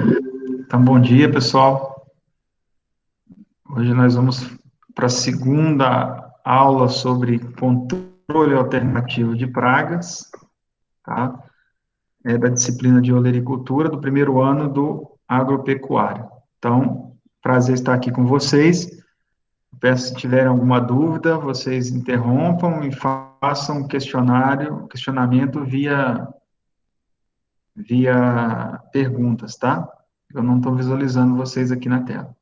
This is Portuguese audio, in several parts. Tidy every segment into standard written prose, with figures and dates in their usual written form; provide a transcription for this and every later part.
Então, bom dia, pessoal. Hoje nós vamos para a segunda aula sobre controle alternativo de pragas, tá? É da disciplina de olericultura do primeiro ano do agropecuário. Então, prazer estar aqui com vocês. Peço se tiverem alguma dúvida, vocês interrompam e façam um questionamento via perguntas, tá? Eu não estou visualizando vocês aqui na tela.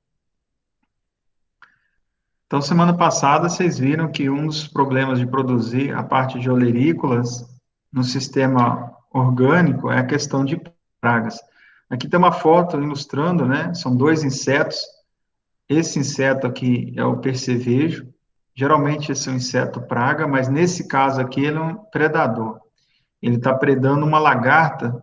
Então, semana passada, vocês viram que um dos problemas de produzir a parte de olerícolas no sistema orgânico é a questão de pragas. Aqui tem uma foto ilustrando, né? São dois insetos. Esse inseto aqui é o percevejo. Geralmente, esse é um inseto praga, mas nesse caso aqui, ele é um predador. Ele está predando uma lagarta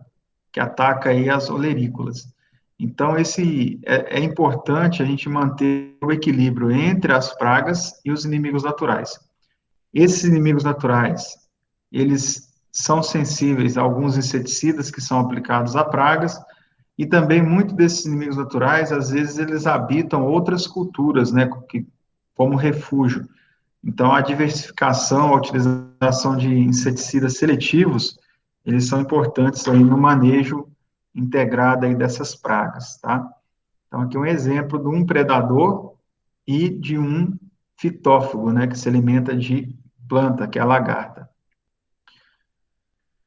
que ataca aí as olerícolas. Então, é importante a gente manter o equilíbrio entre as pragas e os inimigos naturais. Esses inimigos naturais, eles são sensíveis a alguns inseticidas que são aplicados a pragas, e também muitos desses inimigos naturais, às vezes, eles habitam outras culturas, né, como refúgio. Então, a diversificação, a utilização de inseticidas seletivos, eles são importantes aí no manejo integrado aí dessas pragas, tá? Então, aqui um exemplo de um predador e de um fitófago, né, que se alimenta de planta, que é a lagarta.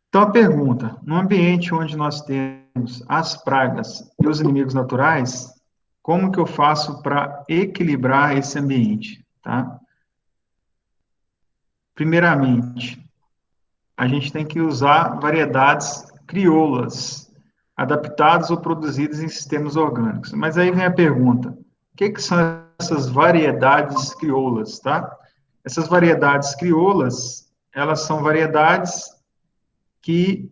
Então, a pergunta, no ambiente onde nós temos as pragas e os inimigos naturais, como que eu faço para equilibrar esse ambiente, tá? Primeiramente, a gente tem que usar variedades crioulas, adaptadas ou produzidas em sistemas orgânicos. Mas aí vem a pergunta, o que são essas variedades crioulas, tá? Essas variedades crioulas, elas são variedades que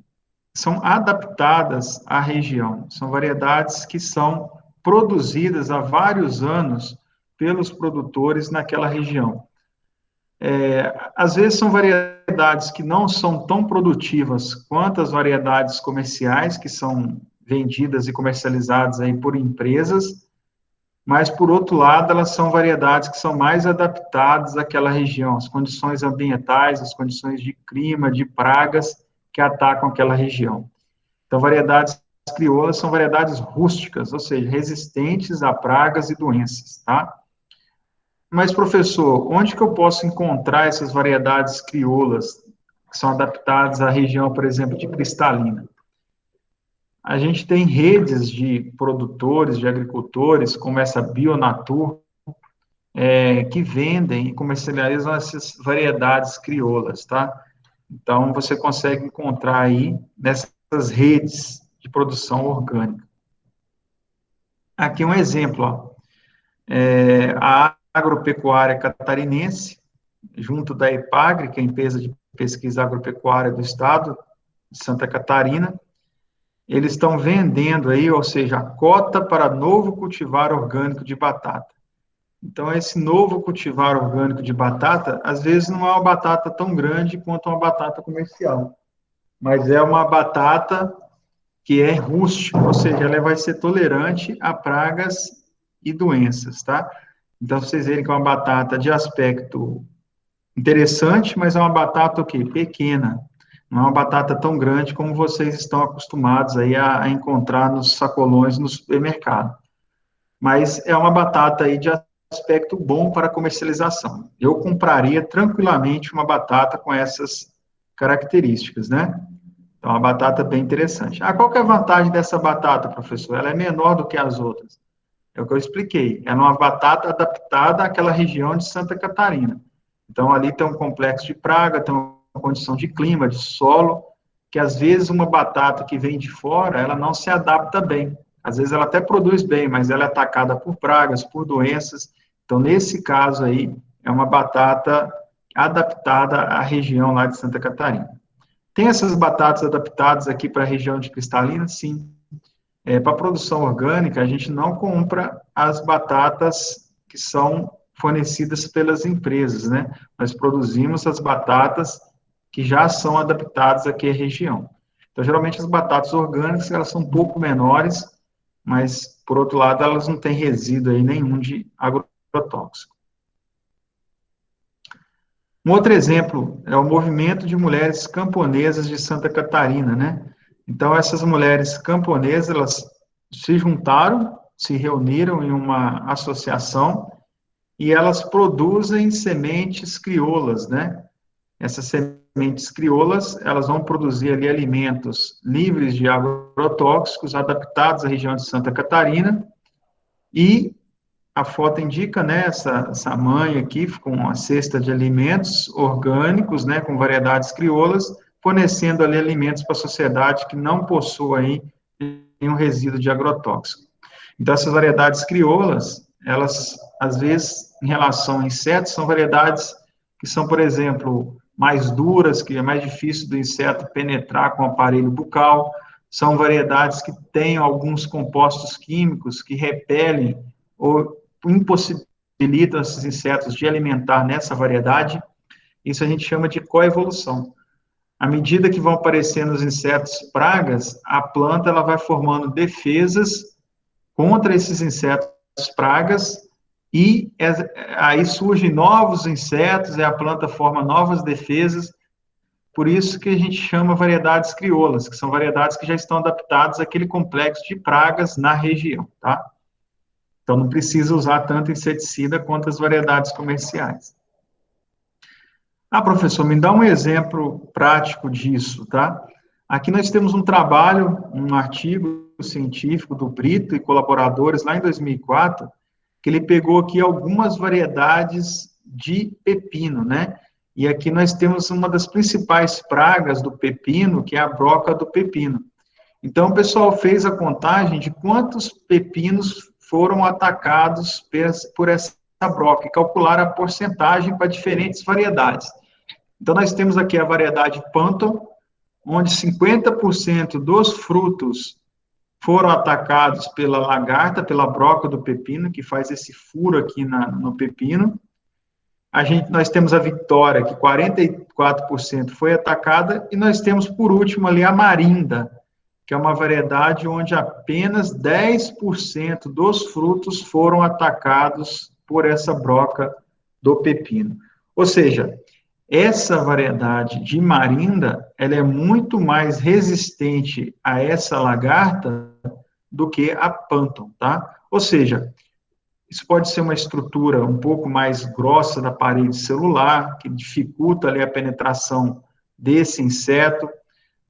são adaptadas à região, são variedades que são produzidas há vários anos pelos produtores naquela região. Às vezes são variedades que não são tão produtivas quanto as variedades comerciais, que são vendidas e comercializadas aí por empresas, mas, por outro lado, elas são variedades que são mais adaptadas àquela região, às condições ambientais, às condições de clima, de pragas que atacam aquela região. Então, variedades crioulas são variedades rústicas, ou seja, resistentes a pragas e doenças, tá? Mas, professor, onde que eu posso encontrar essas variedades crioulas que são adaptadas à região, por exemplo, de Cristalina? A gente tem redes de produtores, de agricultores, como essa Bionatur, que vendem e comercializam essas variedades crioulas, tá? Então, você consegue encontrar aí nessas redes de produção orgânica. Aqui um exemplo, ó. A agropecuária catarinense, junto da EPAGRE, que é a empresa de pesquisa agropecuária do estado de Santa Catarina, eles estão vendendo aí, ou seja, a cota para novo cultivar orgânico de batata. Então, esse novo cultivar orgânico de batata, às vezes não é uma batata tão grande quanto uma batata comercial, mas é uma batata que é rústica, ou seja, ela vai ser tolerante a pragas e doenças, tá? Então, vocês verem que é uma batata de aspecto interessante, mas é uma batata o quê? Pequena. Não é uma batata tão grande como vocês estão acostumados aí a encontrar nos sacolões no supermercado. Mas é uma batata aí de aspecto bom para comercialização. Eu compraria tranquilamente uma batata com essas características, né? Então, uma batata bem interessante. Qual que é a vantagem dessa batata, professor? Ela é menor do que as outras. É o que eu expliquei. É uma batata adaptada àquela região de Santa Catarina. Então, ali tem um complexo de praga, tem uma condição de clima, de solo, que às vezes uma batata que vem de fora, ela não se adapta bem. Às vezes ela até produz bem, mas ela é atacada por pragas, por doenças. Então, nesse caso aí, é uma batata adaptada à região lá de Santa Catarina. Tem essas batatas adaptadas aqui para a região de Cristalina? Sim. Para a produção orgânica, a gente não compra as batatas que são fornecidas pelas empresas, né? Nós produzimos as batatas que já são adaptadas aqui à região. Então, geralmente, as batatas orgânicas, elas são um pouco menores, mas, por outro lado, elas não têm resíduo aí nenhum de agrotóxico. Um outro exemplo é o movimento de mulheres camponesas de Santa Catarina, né? Então, essas mulheres camponesas, elas se juntaram, se reuniram em uma associação e elas produzem sementes crioulas, né? Essas sementes crioulas, elas vão produzir ali alimentos livres de agrotóxicos, adaptados à região de Santa Catarina, e a foto indica, né, essa mãe aqui com uma cesta de alimentos orgânicos, né, com variedades crioulas, fornecendo ali alimentos para a sociedade que não possui nenhum resíduo de agrotóxico. Então, essas variedades crioulas, elas, às vezes, em relação a insetos, são variedades que são, por exemplo, mais duras, que é mais difícil do inseto penetrar com o aparelho bucal, são variedades que têm alguns compostos químicos que repelem ou impossibilitam esses insetos de alimentar nessa variedade. Isso a gente chama de coevolução. À medida que vão aparecendo os insetos pragas, a planta ela vai formando defesas contra esses insetos pragas e aí surgem novos insetos e a planta forma novas defesas. Por isso que a gente chama variedades crioulas, que são variedades que já estão adaptadas àquele complexo de pragas na região, tá? Então, não precisa usar tanto inseticida quanto as variedades comerciais. Ah, professor, me dá um exemplo prático disso, tá? Aqui nós temos um trabalho, um artigo científico do Brito e colaboradores, lá em 2004, que ele pegou aqui algumas variedades de pepino, né? E aqui nós temos uma das principais pragas do pepino, que é a broca do pepino. Então, o pessoal fez a contagem de quantos pepinos foram atacados por essa broca e calcular a porcentagem para diferentes variedades. Então, nós temos aqui a variedade Panton, onde 50% dos frutos foram atacados pela lagarta, pela broca do pepino, que faz esse furo aqui no pepino. Nós temos a Vitória, que 44% foi atacada, e nós temos, por último, ali a Marinda, que é uma variedade onde apenas 10% dos frutos foram atacados por essa broca do pepino. Ou seja, essa variedade de Marinda, ela é muito mais resistente a essa lagarta do que a Panton, tá? Ou seja, isso pode ser uma estrutura um pouco mais grossa da parede celular, que dificulta ali a penetração desse inseto.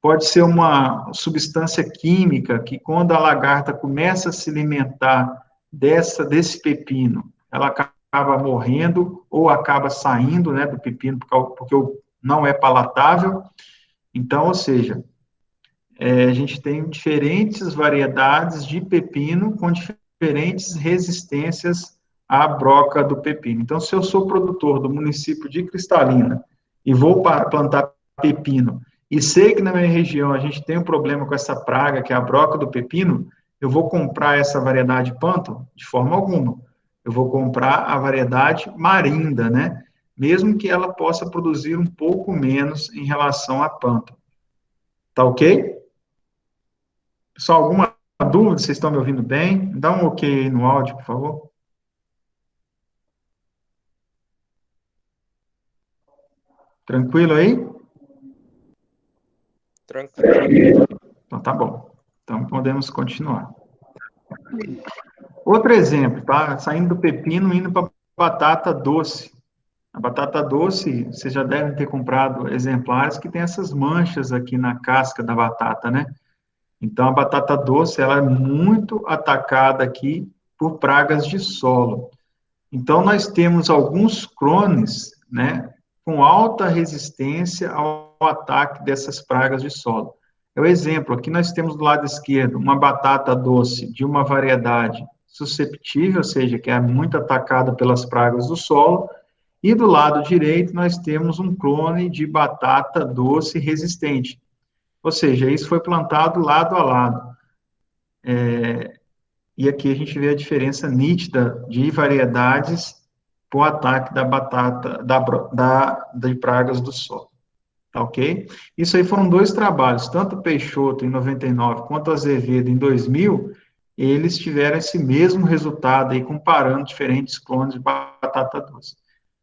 Pode ser uma substância química que, quando a lagarta começa a se alimentar desse pepino, ela acaba morrendo ou acaba saindo, né, do pepino porque não é palatável. Então, ou seja, a gente tem diferentes variedades de pepino com diferentes resistências à broca do pepino. Então, se eu sou produtor do município de Cristalina e vou plantar pepino e sei que na minha região a gente tem um problema com essa praga, que é a broca do pepino, eu vou comprar essa variedade Panton? De forma alguma. Eu vou comprar a variedade Marinda, né? Mesmo que ela possa produzir um pouco menos em relação à Panton. Tá ok? Pessoal, alguma dúvida? Vocês estão me ouvindo bem? Dá um ok aí no áudio, por favor. Tranquilo aí? Tranquilo. Então, tá bom. Então, podemos continuar. Outro exemplo, tá? Saindo do pepino, indo para batata doce. A batata doce, vocês já devem ter comprado exemplares que tem essas manchas aqui na casca da batata, né? Então, a batata doce, ela é muito atacada aqui por pragas de solo. Então, nós temos alguns clones, né, com alta resistência ao ataque dessas pragas de solo. É o exemplo, aqui nós temos do lado esquerdo uma batata doce de uma variedade susceptível, ou seja, que é muito atacada pelas pragas do solo, e do lado direito nós temos um clone de batata doce resistente. Ou seja, isso foi plantado lado a lado. E aqui a gente vê a diferença nítida de variedades para o ataque da batata, de pragas do solo. Tá ok? Isso aí foram dois trabalhos, tanto Peixoto em 99 quanto Azevedo em 2000, eles tiveram esse mesmo resultado aí, comparando diferentes clones de batata doce.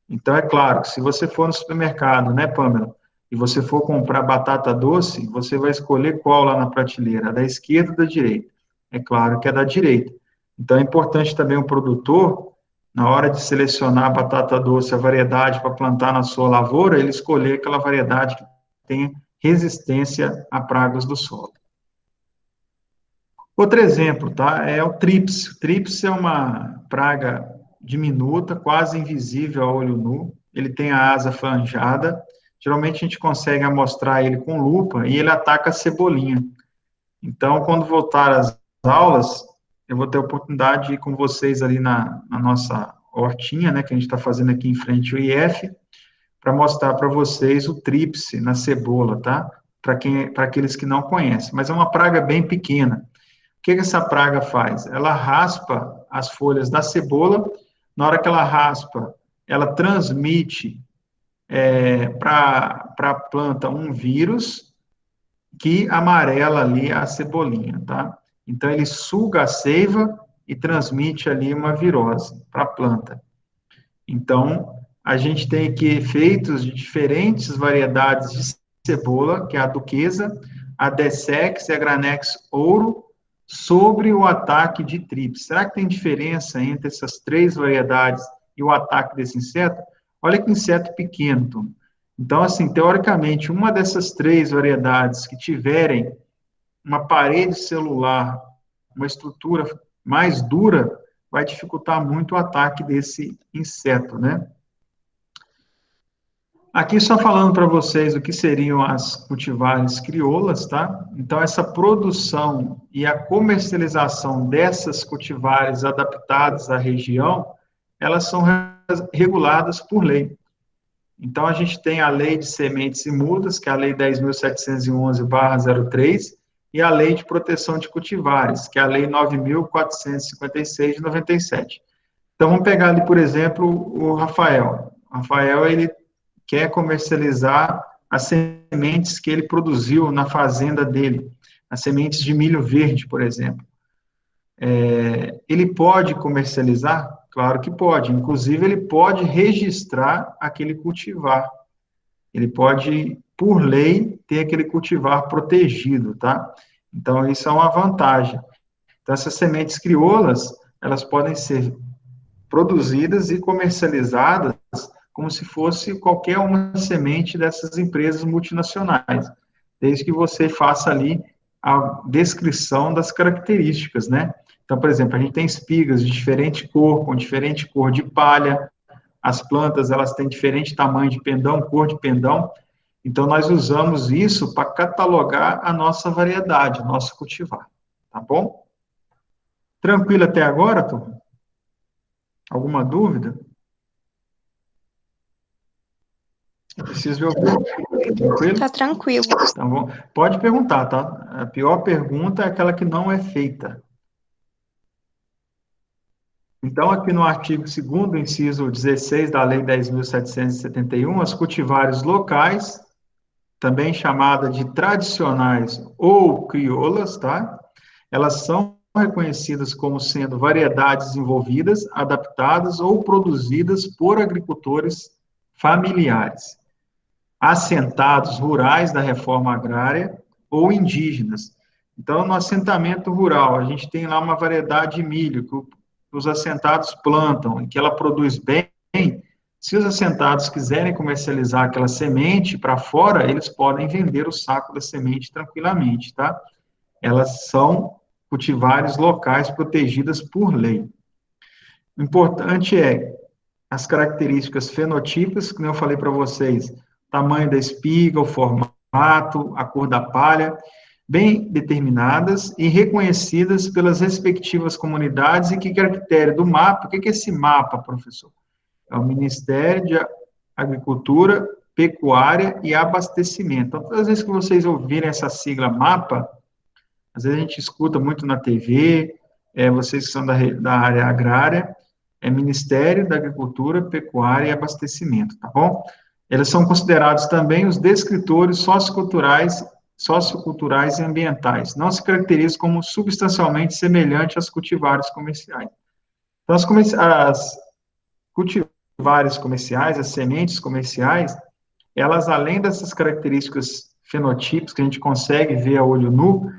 Então, é claro que se você for no supermercado, né, Pamela, e você for comprar batata doce, você vai escolher qual lá na prateleira, a da esquerda ou da direita? É claro que é da direita. Então, é importante também o produtor, na hora de selecionar a batata doce, a variedade para plantar na sua lavoura, ele escolher aquela variedade que tenha resistência a pragas do solo. Outro exemplo, tá? É o trips. O trips é uma praga diminuta, quase invisível a olho nu. Ele tem a asa franjada. Geralmente a gente consegue amostrar ele com lupa e ele ataca a cebolinha. Então, quando voltar às aulas, eu vou ter a oportunidade de ir com vocês ali na nossa hortinha, né, que a gente está fazendo aqui em frente ao IF, para mostrar para vocês o tríplice na cebola, tá? Para aqueles que não conhecem. Mas é uma praga bem pequena. O que essa praga faz? Ela raspa as folhas da cebola. Na hora que ela raspa, ela transmite para a planta um vírus que amarela ali a cebolinha, tá? Então, ele suga a seiva e transmite ali uma virose para a planta. Então, a gente tem aqui efeitos de diferentes variedades de cebola, que é a duquesa, a Dessex e a Granex ouro, sobre o ataque de trips. Será que tem diferença entre essas três variedades e o ataque desse inseto? Olha que inseto pequeno, Tom. Então, assim, teoricamente, uma dessas três variedades que tiverem uma parede celular, uma estrutura mais dura, vai dificultar muito o ataque desse inseto, né? Aqui só falando para vocês o que seriam as cultivares crioulas, tá? Então, essa produção e a comercialização dessas cultivares adaptadas à região, elas são reguladas por lei. Então, a gente tem a Lei de Sementes e Mudas, que é a Lei 10.711/03, e a Lei de Proteção de Cultivares, que é a Lei 9.456 de 97. Então, vamos pegar ali, por exemplo, o Rafael. O Rafael, ele quer comercializar as sementes que ele produziu na fazenda dele, as sementes de milho verde, por exemplo. Ele pode comercializar? Claro que pode. Inclusive, ele pode registrar aquele cultivar. Ele pode, por lei, ter aquele cultivar protegido, tá? Então, isso é uma vantagem. Então, essas sementes crioulas, elas podem ser produzidas e comercializadas como se fosse qualquer uma semente dessas empresas multinacionais, desde que você faça ali a descrição das características, né? Então, por exemplo, a gente tem espigas de diferente cor, com diferente cor de palha, as plantas, elas têm diferente tamanho de pendão, cor de pendão, então nós usamos isso para catalogar a nossa variedade, o nosso cultivar, tá bom? Tranquilo até agora, turma? Alguma dúvida? Eu preciso de ouvir. Tranquilo? Tá tranquilo. Tá bom. Pode perguntar, tá? A pior pergunta é aquela que não é feita. Então, aqui no artigo 2º, inciso 16 da Lei 10.771, as cultivares locais, também chamada de tradicionais ou crioulas, tá? Elas são reconhecidas como sendo variedades desenvolvidas, adaptadas ou produzidas por agricultores familiares, assentados rurais da reforma agrária ou indígenas. Então, no assentamento rural, a gente tem lá uma variedade de milho que os assentados plantam e que ela produz bem. Se os assentados quiserem comercializar aquela semente para fora, eles podem vender o saco da semente tranquilamente, tá? Elas são cultivares locais protegidas por lei. O importante é as características fenotípicas, que eu falei para vocês, tamanho da espiga, o formato, a cor da palha, bem determinadas e reconhecidas pelas respectivas comunidades e que critério do mapa, o que é esse mapa, professor? É o Ministério de Agricultura, Pecuária e Abastecimento. Então, todas as vezes que vocês ouvirem essa sigla mapa, às vezes a gente escuta muito na TV, vocês que são da área agrária, é Ministério da Agricultura, Pecuária e Abastecimento, tá bom? Eles são considerados também os descritores socioculturais socioculturais e ambientais. Não se caracteriza como substancialmente semelhante às cultivares comerciais. Então, as cultivares comerciais, as sementes comerciais, elas, além dessas características fenotípicas que a gente consegue ver a olho nu,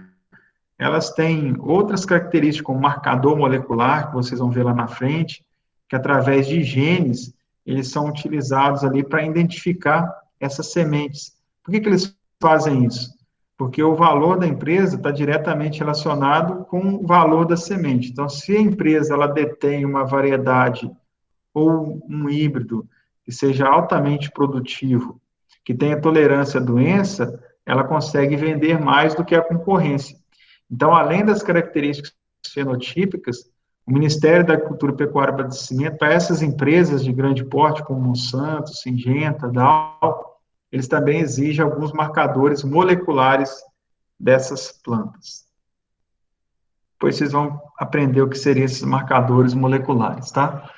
elas têm outras características, como marcador molecular, que vocês vão ver lá na frente, que através de genes, eles são utilizados ali para identificar essas sementes. Por que eles fazem isso? Porque o valor da empresa está diretamente relacionado com o valor da semente. Então, se a empresa ela detém uma variedade ou um híbrido que seja altamente produtivo, que tenha tolerância à doença, ela consegue vender mais do que a concorrência. Então, além das características fenotípicas, o Ministério da Agricultura, Pecuária e Abastecimento, para essas empresas de grande porte, como Monsanto, Syngenta, Dow, eles também exigem alguns marcadores moleculares dessas plantas. Depois vocês vão aprender o que seriam esses marcadores moleculares, tá?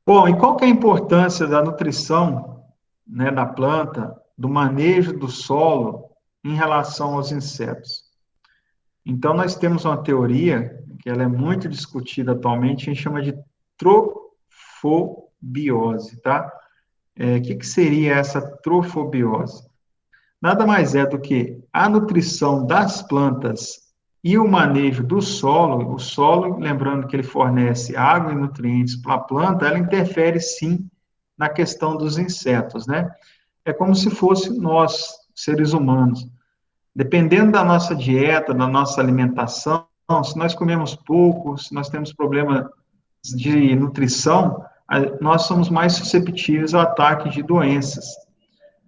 Bom, e qual que é a importância da nutrição, né, da planta, do manejo do solo em relação aos insetos? Então, nós temos uma teoria, que ela é muito discutida atualmente, a gente chama de trofobiose, tá? O que seria essa trofobiose? Nada mais é do que a nutrição das plantas e o manejo do solo. O solo, lembrando que ele fornece água e nutrientes para a planta, ela interfere sim na questão dos insetos, né? É como se fosse nós, seres humanos. Dependendo da nossa dieta, da nossa alimentação, se nós comemos pouco, se nós temos problema de nutrição, nós somos mais susceptíveis ao ataque de doenças.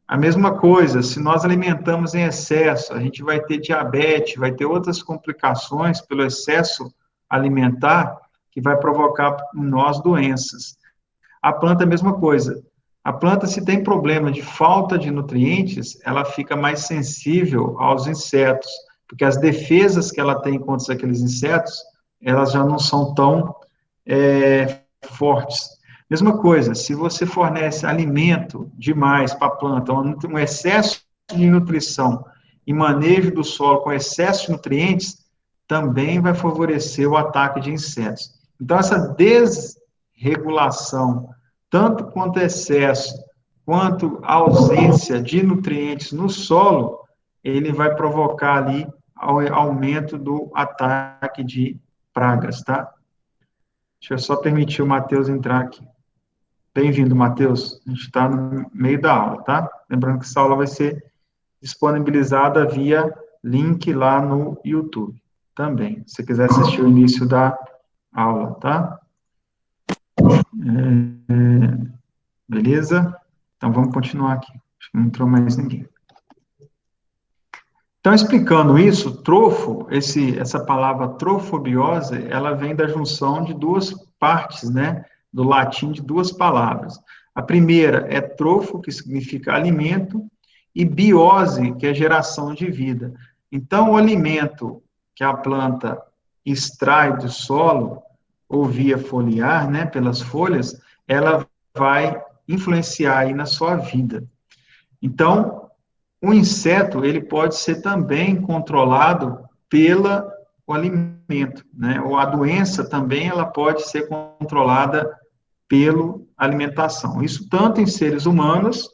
A mesma coisa, se nós alimentamos em excesso, a gente vai ter diabetes, vai ter outras complicações pelo excesso alimentar, que vai provocar em nós doenças. A planta é a mesma coisa. A planta, se tem problema de falta de nutrientes, ela fica mais sensível aos insetos, porque as defesas que ela tem contra aqueles insetos, elas já não são tão fortes. Mesma coisa, se você fornece alimento demais para a planta, um excesso de nutrição e manejo do solo com excesso de nutrientes, também vai favorecer o ataque de insetos. Então, essa desregulação, tanto quanto excesso, quanto ausência de nutrientes no solo, ele vai provocar ali aumento do ataque de pragas, tá? Deixa eu só permitir o Matheus entrar aqui. Bem-vindo, Matheus. A gente está no meio da aula, tá? Lembrando que essa aula vai ser disponibilizada via link lá no YouTube também, se você quiser assistir o início da aula, tá? Beleza? Então, vamos continuar aqui. Acho que não entrou mais ninguém. Então, explicando isso, trofo, essa palavra trofobiose, ela vem da junção de duas partes, né? Do latim, de duas palavras. A primeira é trofo, que significa alimento, e biose, que é geração de vida. Então, o alimento que a planta extrai do solo, ou via foliar, né, pelas folhas, ela vai influenciar aí na sua vida. Então, o inseto, ele pode ser também controlado pelo alimento, né? Ou a doença também, ela pode ser controlada pela alimentação. Isso tanto em seres humanos,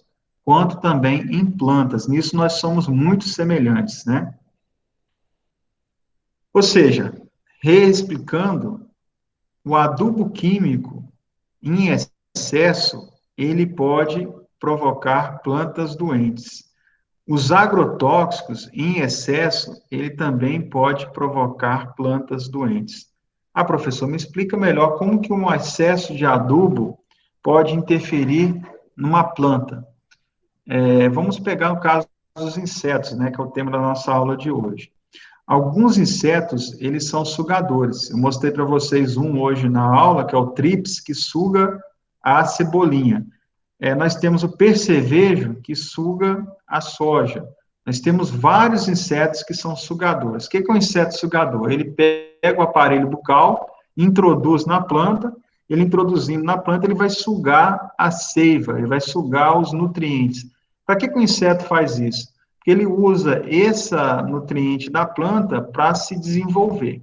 quanto também em plantas. Nisso nós somos muito semelhantes, né? Ou seja, reexplicando, o adubo químico, em excesso, ele pode provocar plantas doentes. Os agrotóxicos, em excesso, ele também pode provocar plantas doentes. Ah, professor, me explica melhor como que um excesso de adubo pode interferir numa planta. Vamos pegar o caso dos insetos, né, que é o tema da nossa aula de hoje. Alguns insetos, eles são sugadores. Eu mostrei para vocês um hoje na aula, que é o trips, que suga a cebolinha. Nós temos o percevejo, que suga a soja. Nós temos vários insetos que são sugadores. O que é um inseto sugador? Ele pega o aparelho bucal, introduz na planta, ele introduzindo na planta, ele vai sugar a seiva, ele vai sugar os nutrientes. Para que o inseto faz isso? Porque ele usa esse nutriente da planta para se desenvolver.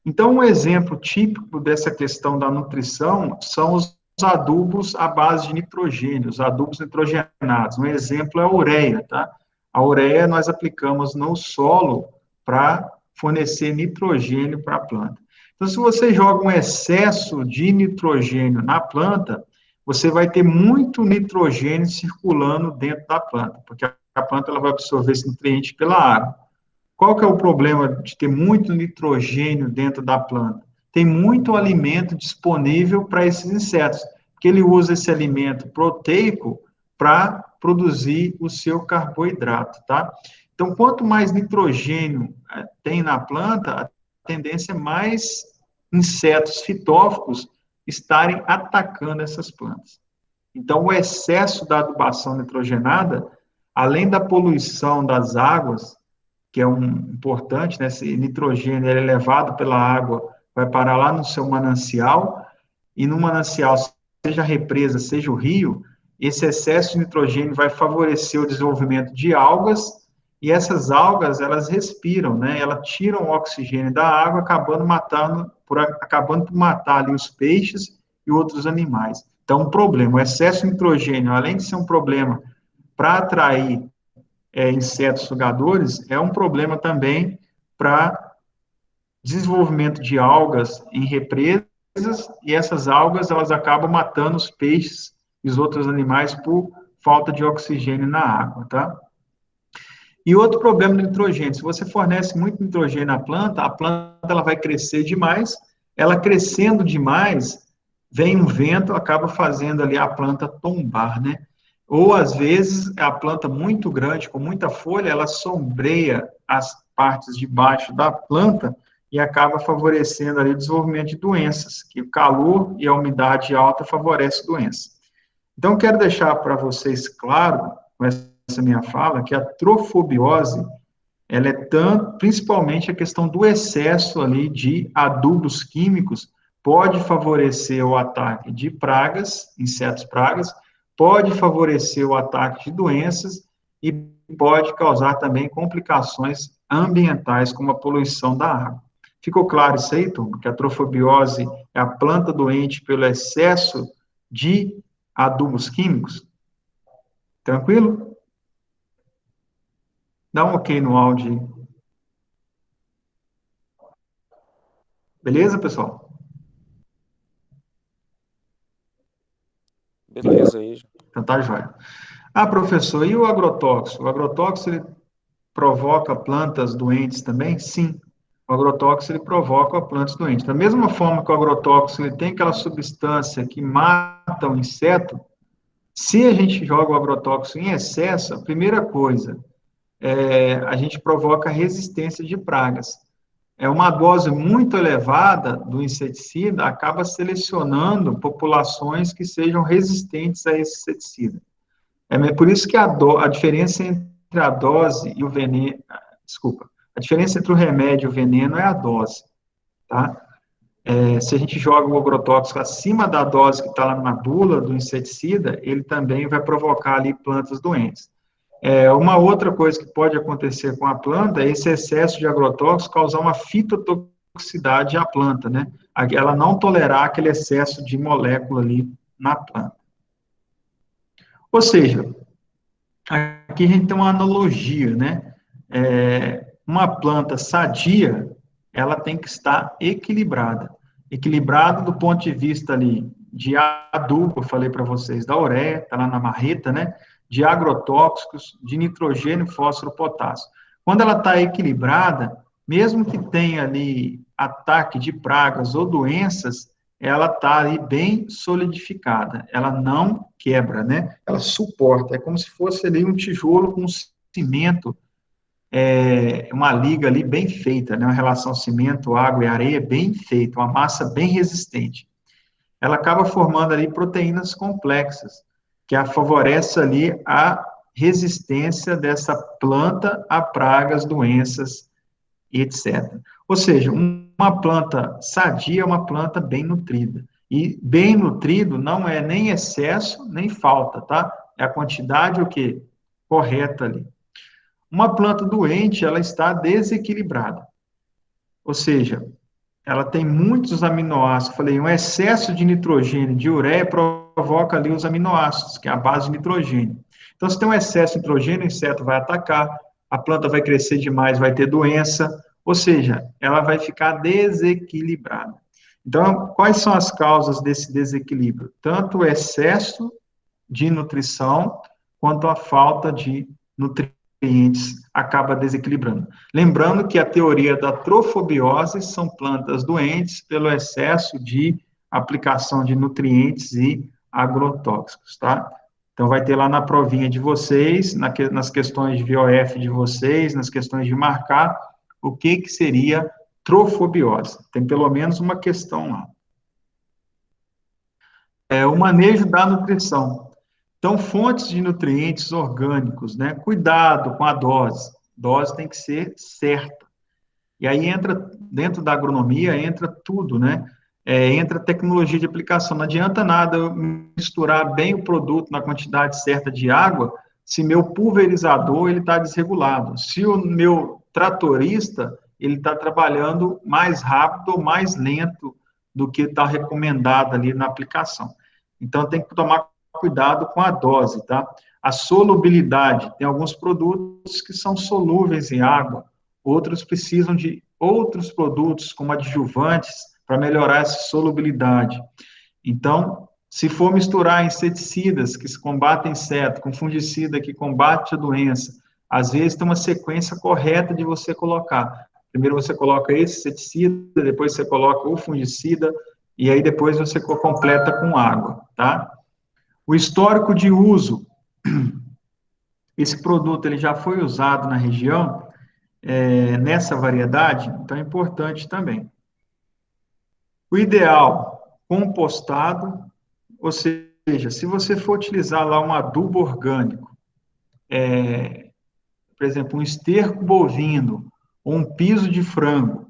Então, um exemplo típico dessa questão da nutrição são os adubos à base de nitrogênio, os adubos nitrogenados. Um exemplo é a ureia, tá? A ureia nós aplicamos no solo para fornecer nitrogênio para a planta. Então, se você joga um excesso de nitrogênio na planta, você vai ter muito nitrogênio circulando dentro da planta, porque a planta ela vai absorver esse nutriente pela água. Qual que é o problema de ter muito nitrogênio dentro da planta? Tem muito alimento disponível para esses insetos, porque ele usa esse alimento proteico para produzir o seu carboidrato, tá? Então, quanto mais nitrogênio tem na planta, a tendência é mais insetos fitófagos estarem atacando essas plantas. Então, o excesso da adubação nitrogenada, além da poluição das águas, que é importante, né? Esse nitrogênio é levado pela água, vai parar lá no seu manancial, e no manancial, seja a represa, seja o rio, esse excesso de nitrogênio vai favorecer o desenvolvimento de algas, e essas algas, elas respiram, né? Elas tiram o oxigênio da água, acabando por matar ali os peixes e outros animais. Então, um problema, o excesso de nitrogênio, além de ser um problema para atrair insetos sugadores, é um problema também para desenvolvimento de algas em represas, e essas algas, elas acabam matando os peixes e os outros animais por falta de oxigênio na água, tá? E outro problema do nitrogênio, se você fornece muito nitrogênio à planta, a planta ela vai crescer demais, ela crescendo demais, vem um vento, acaba fazendo ali a planta tombar, né? Ou, às vezes, a planta muito grande, com muita folha, ela sombreia as partes de baixo da planta e acaba favorecendo ali o desenvolvimento de doenças, que o calor e a umidade alta favorecem doenças. Então, quero deixar para vocês claro, com essa minha fala, que a trofobiose, ela é principalmente a questão do excesso ali de adubos químicos, pode favorecer o ataque de pragas, insetos pragas, pode favorecer o ataque de doenças e pode causar também complicações ambientais, como a poluição da água. Ficou claro isso aí, turma? Que a trofobiose é a planta doente pelo excesso de adubos químicos? Tranquilo? Dá um ok no áudio aí. Beleza, pessoal? Beleza aí. Então tá jóia. Ah, professor, e o agrotóxico? O agrotóxico, ele provoca plantas doentes também? Sim. O agrotóxico, ele provoca plantas doentes. Da mesma forma que o agrotóxico, ele tem aquela substância que mata o inseto, se a gente joga o agrotóxico em excesso, a primeira coisa, a gente provoca resistência de pragas. Uma dose muito elevada do inseticida acaba selecionando populações que sejam resistentes a esse inseticida. Por isso que a diferença entre a dose e o veneno, desculpa, a diferença entre o remédio e o veneno é a dose, tá? Se a gente joga o agrotóxico acima da dose que está lá na bula do inseticida, ele também vai provocar ali plantas doentes. Uma outra coisa que pode acontecer com a planta é esse excesso de agrotóxico causar uma fitotoxicidade à planta, né? Ela não tolerar aquele excesso de molécula ali na planta. Ou seja, aqui a gente tem uma analogia, né? Uma planta sadia, ela tem que estar equilibrada. Equilibrada do ponto de vista ali de adubo, eu falei para vocês, da ureia, está lá na marreta, né? De agrotóxicos, de nitrogênio, fósforo, potássio. Quando ela está equilibrada, mesmo que tenha ali ataque de pragas ou doenças, ela está ali bem solidificada, ela não quebra, né? Ela suporta, é como se fosse ali um tijolo com cimento, uma liga ali bem feita, né? Uma relação cimento, água e areia bem feita, uma massa bem resistente. Ela acaba formando ali proteínas complexas, que favorece ali a resistência dessa planta a pragas, doenças, etc. Ou seja, uma planta sadia é uma planta bem nutrida. E bem nutrido não é nem excesso, nem falta, tá? É a quantidade o quê? Correta ali. Uma planta doente, ela está desequilibrada. Ou seja, ela tem muitos aminoácidos. Falei, um excesso de nitrogênio, de ureia, provoca ali os aminoácidos, que é a base de nitrogênio. Então, se tem um excesso de nitrogênio, o inseto vai atacar, a planta vai crescer demais, vai ter doença, ou seja, ela vai ficar desequilibrada. Então, quais são as causas desse desequilíbrio? Tanto o excesso de nutrição, quanto a falta de nutrientes acaba desequilibrando. Lembrando que a teoria da trofobiose são plantas doentes pelo excesso de aplicação de nutrientes e agrotóxicos, tá? Então, vai ter lá na provinha de vocês, nas questões de VOF de vocês, nas questões de marcar, o que seria trofobiose. Tem pelo menos uma questão lá. É o manejo da nutrição. Então, fontes de nutrientes orgânicos, né? Cuidado com a dose. Dose tem que ser certa. E aí entra, dentro da agronomia, entra tudo, né? Entra tecnologia de aplicação. Não adianta nada eu misturar bem o produto na quantidade certa de água, se meu pulverizador ele está desregulado. Se o meu tratorista ele está trabalhando mais rápido ou mais lento do que está recomendado ali na aplicação. Então, tem que tomar cuidado com a dose, tá? A solubilidade, tem alguns produtos que são solúveis em água, outros precisam de outros produtos, como adjuvantes, para melhorar essa solubilidade. Então, se for misturar inseticidas que combatem inseto com fungicida que combate a doença, às vezes tem uma sequência correta de você colocar. Primeiro você coloca esse inseticida, depois você coloca o fungicida, e aí depois você completa com água, tá? O histórico de uso, esse produto ele já foi usado na região, nessa variedade, então é importante também. O ideal, compostado, ou seja, se você for utilizar lá um adubo orgânico, por exemplo, um esterco bovino, ou um piso de frango,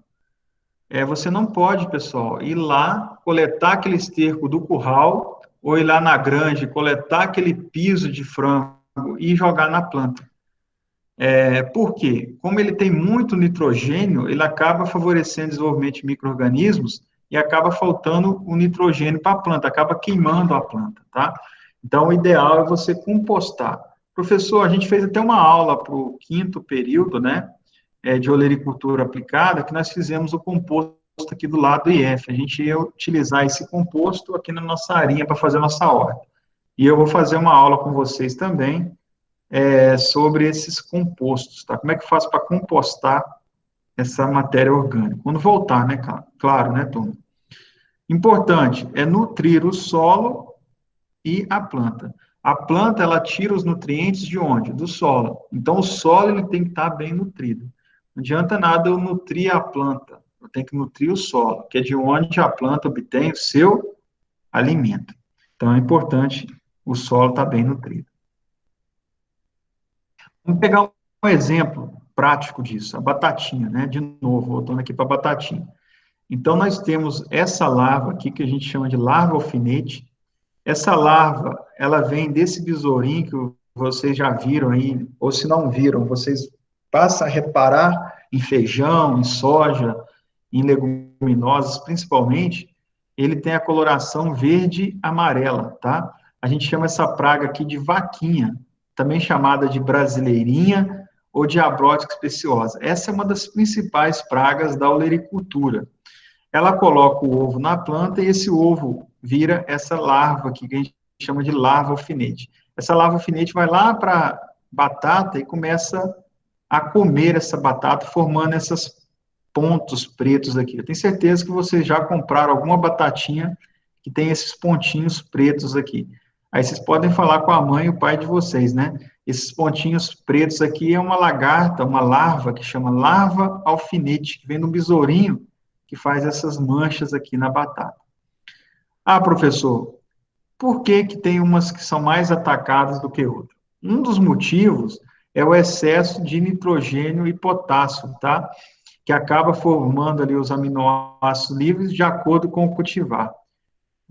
você não pode, pessoal, ir lá coletar aquele esterco do curral, ou ir lá na granja e coletar aquele piso de frango e jogar na planta. Por quê? Como ele tem muito nitrogênio, ele acaba favorecendo o desenvolvimento de micro-organismos e acaba faltando o nitrogênio para a planta, acaba queimando a planta, tá? Então, o ideal é você compostar. Professor, a gente fez até uma aula para o quinto período, né, de olericultura aplicada, que nós fizemos o composto aqui do lado do IF. A gente ia utilizar esse composto aqui na nossa arinha para fazer a nossa horta. E eu vou fazer uma aula com vocês também, sobre esses compostos, tá? Como é que faz para compostar essa matéria orgânica? Quando voltar, né, claro, né, turma? Importante é nutrir o solo e a planta. A planta, ela tira os nutrientes de onde? Do solo. Então, o solo, ele tem que estar bem nutrido. Não adianta nada eu nutrir a planta, eu tenho que nutrir o solo, que é de onde a planta obtém o seu alimento. Então, é importante o solo estar bem nutrido. Vamos pegar um exemplo prático disso, a batatinha, né? De novo, voltando aqui para a batatinha. Então, nós temos essa larva aqui, que a gente chama de larva alfinete. Essa larva, ela vem desse besourinho que vocês já viram aí, ou se não viram, vocês passam a reparar em feijão, em soja, em leguminosas, principalmente, ele tem a coloração verde-amarela, tá? A gente chama essa praga aqui de vaquinha, também chamada de brasileirinha ou de abrótica especiosa. Essa é uma das principais pragas da olericultura. Ela coloca o ovo na planta e esse ovo vira essa larva aqui, que a gente chama de larva alfinete. Essa larva alfinete vai lá para a batata e começa a comer essa batata, formando esses pontos pretos aqui. Eu tenho certeza que vocês já compraram alguma batatinha que tem esses pontinhos pretos aqui. Aí vocês podem falar com a mãe e o pai de vocês, né? Esses pontinhos pretos aqui é uma lagarta, uma larva, que chama larva alfinete, que vem do besourinho, que faz essas manchas aqui na batata. Ah, professor, por que que tem umas que são mais atacadas do que outras? Um dos motivos é o excesso de nitrogênio e potássio, tá? Que acaba formando ali os aminoácidos livres de acordo com o cultivar.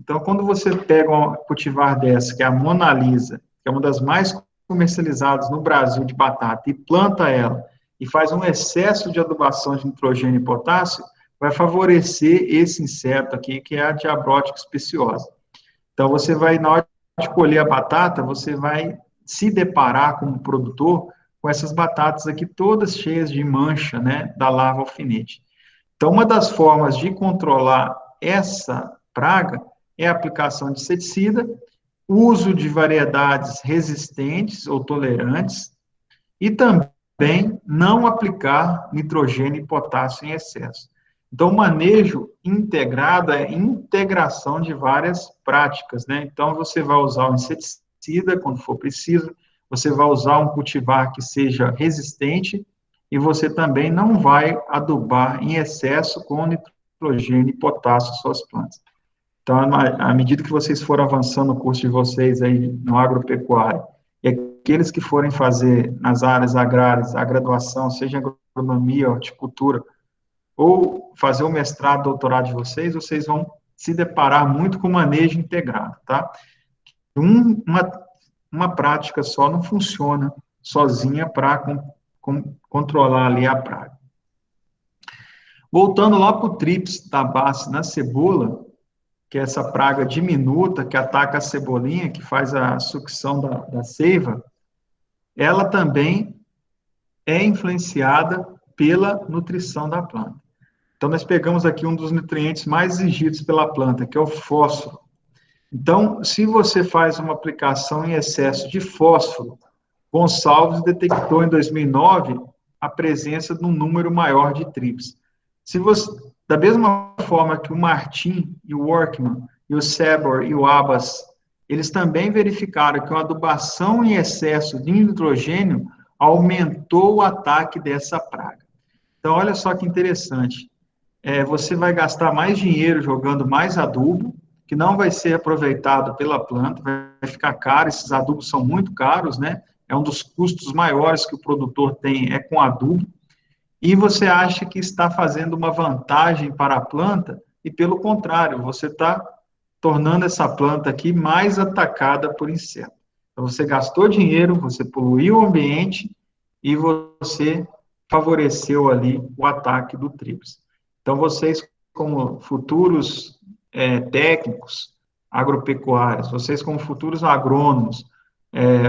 Então, quando você pega uma cultivar dessa, que é a Mona Lisa, que é uma das mais comercializados no Brasil de batata e planta ela e faz um excesso de adubação de nitrogênio e potássio, vai favorecer esse inseto aqui, que é a diabrótica speciosa. Então, você vai, na hora de colher a batata, você vai se deparar como produtor com essas batatas aqui todas cheias de mancha, né, da larva alfinete. Então, uma das formas de controlar essa praga é a aplicação de inseticida, uso de variedades resistentes ou tolerantes e também não aplicar nitrogênio e potássio em excesso. Então, o manejo integrado é integração de várias práticas, né? Então, você vai usar o inseticida quando for preciso, você vai usar um cultivar que seja resistente e você também não vai adubar em excesso com nitrogênio e potássio suas plantas. Então, à medida que vocês forem avançando no curso de vocês aí no agropecuário, e aqueles que forem fazer nas áreas agrárias, a graduação, seja agronomia, horticultura, ou fazer o mestrado, doutorado de vocês, vocês vão se deparar muito com manejo integrado, tá? Uma prática só não funciona sozinha para controlar ali a praga. Voltando lá para o trips da base na cebola, que é essa praga diminuta que ataca a cebolinha, que faz a sucção da seiva, ela também é influenciada pela nutrição da planta. Então, nós pegamos aqui um dos nutrientes mais exigidos pela planta, que é o fósforo. Então, se você faz uma aplicação em excesso de fósforo, Gonçalves detectou em 2009 a presença de um número maior de trips. Se você, da mesma forma que o Martin e o Workman, e o Sebor e o Abbas, eles também verificaram que uma adubação em excesso de nitrogênio aumentou o ataque dessa praga. Então, olha só que interessante. Você vai gastar mais dinheiro jogando mais adubo, que não vai ser aproveitado pela planta, vai ficar caro, esses adubos são muito caros, né? É um dos custos maiores que o produtor tem, é com adubo, e você acha que está fazendo uma vantagem para a planta, e pelo contrário, você está tornando essa planta aqui mais atacada por inseto. Então, você gastou dinheiro, você poluiu o ambiente e você favoreceu ali o ataque do trips. Então, vocês, como futuros técnicos agropecuários, vocês, como futuros agrônomos,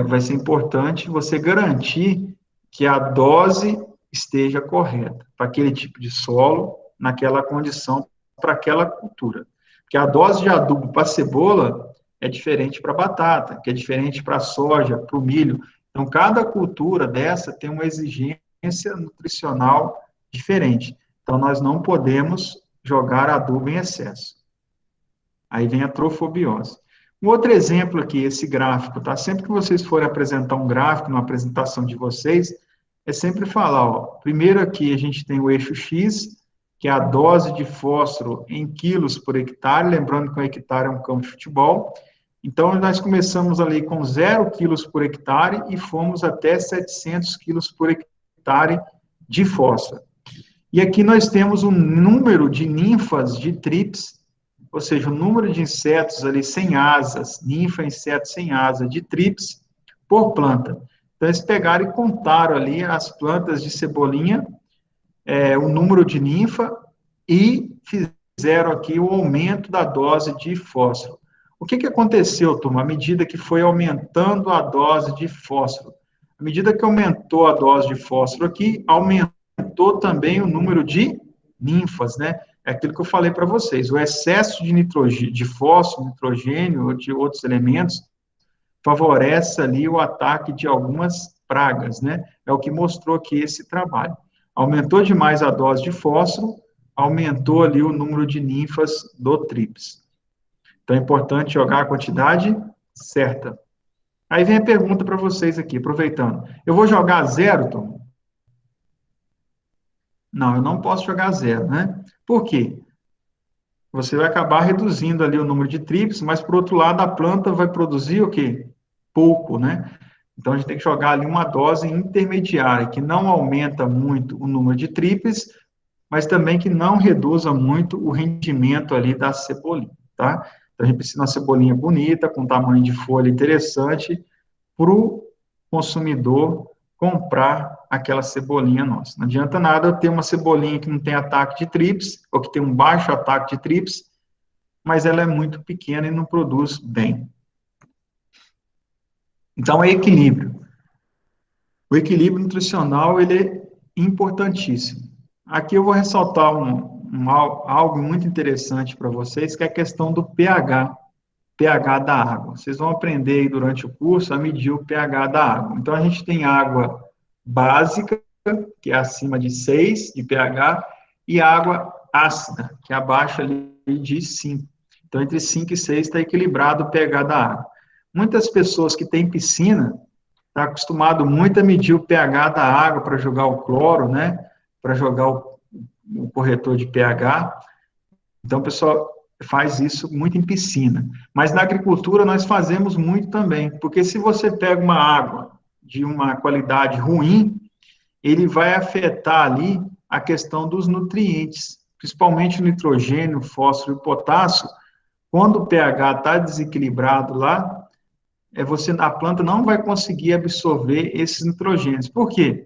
vai ser importante você garantir que a dose esteja correta para aquele tipo de solo, naquela condição, para aquela cultura. Porque a dose de adubo para cebola é diferente para batata, que é diferente para soja, para o milho. Então, cada cultura dessa tem uma exigência nutricional diferente. Então, nós não podemos jogar adubo em excesso. Aí vem a trofobiose. Um outro exemplo aqui, esse gráfico, tá? Sempre que vocês forem apresentar um gráfico, numa apresentação de vocês, é sempre falar, ó, primeiro aqui a gente tem o eixo X, que é a dose de fósforo em quilos por hectare, lembrando que um hectare é um campo de futebol. Então, nós começamos ali com 0 quilos por hectare e fomos até 700 quilos por hectare de fósforo. E aqui nós temos um número de ninfas de trips, ou seja, o número de insetos ali sem asas, ninfa, inseto sem asa, de trips por planta. Então, eles pegaram e contaram ali as plantas de cebolinha, o número de ninfa, e fizeram aqui o aumento da dose de fósforo. O que aconteceu, turma? À medida que foi aumentando a dose de fósforo, à medida que aumentou a dose de fósforo aqui, aumentou também o número de ninfas, né? É aquilo que eu falei para vocês, o excesso de nitrogênio, de fósforo, nitrogênio ou de outros elementos favorece ali o ataque de algumas pragas, né? É o que mostrou aqui esse trabalho. Aumentou demais a dose de fósforo, aumentou ali o número de ninfas do trips. Então, é importante jogar a quantidade certa. Aí vem a pergunta para vocês aqui, aproveitando. Eu vou jogar zero, Tom? Não, eu não posso jogar zero, né? Por quê? Você vai acabar reduzindo ali o número de trips, mas, por outro lado, a planta vai produzir o quê? Pouco, né? Então, a gente tem que jogar ali uma dose intermediária, que não aumenta muito o número de trips, mas também que não reduza muito o rendimento ali da cebolinha, tá? Então, a gente precisa de uma cebolinha bonita, com tamanho de folha interessante, para o consumidor comprar aquela cebolinha nossa. Não adianta nada eu ter uma cebolinha que não tem ataque de trips, ou que tem um baixo ataque de trips, mas ela é muito pequena e não produz bem. Então, é equilíbrio. O equilíbrio nutricional, ele é importantíssimo. Aqui eu vou ressaltar algo muito interessante para vocês, que é a questão do pH da água. Vocês vão aprender aí durante o curso a medir o pH da água. Então, a gente tem água básica, que é acima de 6 de pH, e água ácida, que é abaixo ali de 5. Então, entre 5 e 6 está equilibrado o pH da água. Muitas pessoas que têm piscina estão acostumadas muito a medir o pH da água para jogar o cloro, né? Para jogar o corretor de pH. Então, o pessoal faz isso muito em piscina. Mas na agricultura nós fazemos muito também, porque se você pega uma água de uma qualidade ruim, ele vai afetar ali a questão dos nutrientes, principalmente o nitrogênio, o fósforo e o potássio. Quando o pH está desequilibrado lá, a planta não vai conseguir absorver esses nitrogênios. Por quê?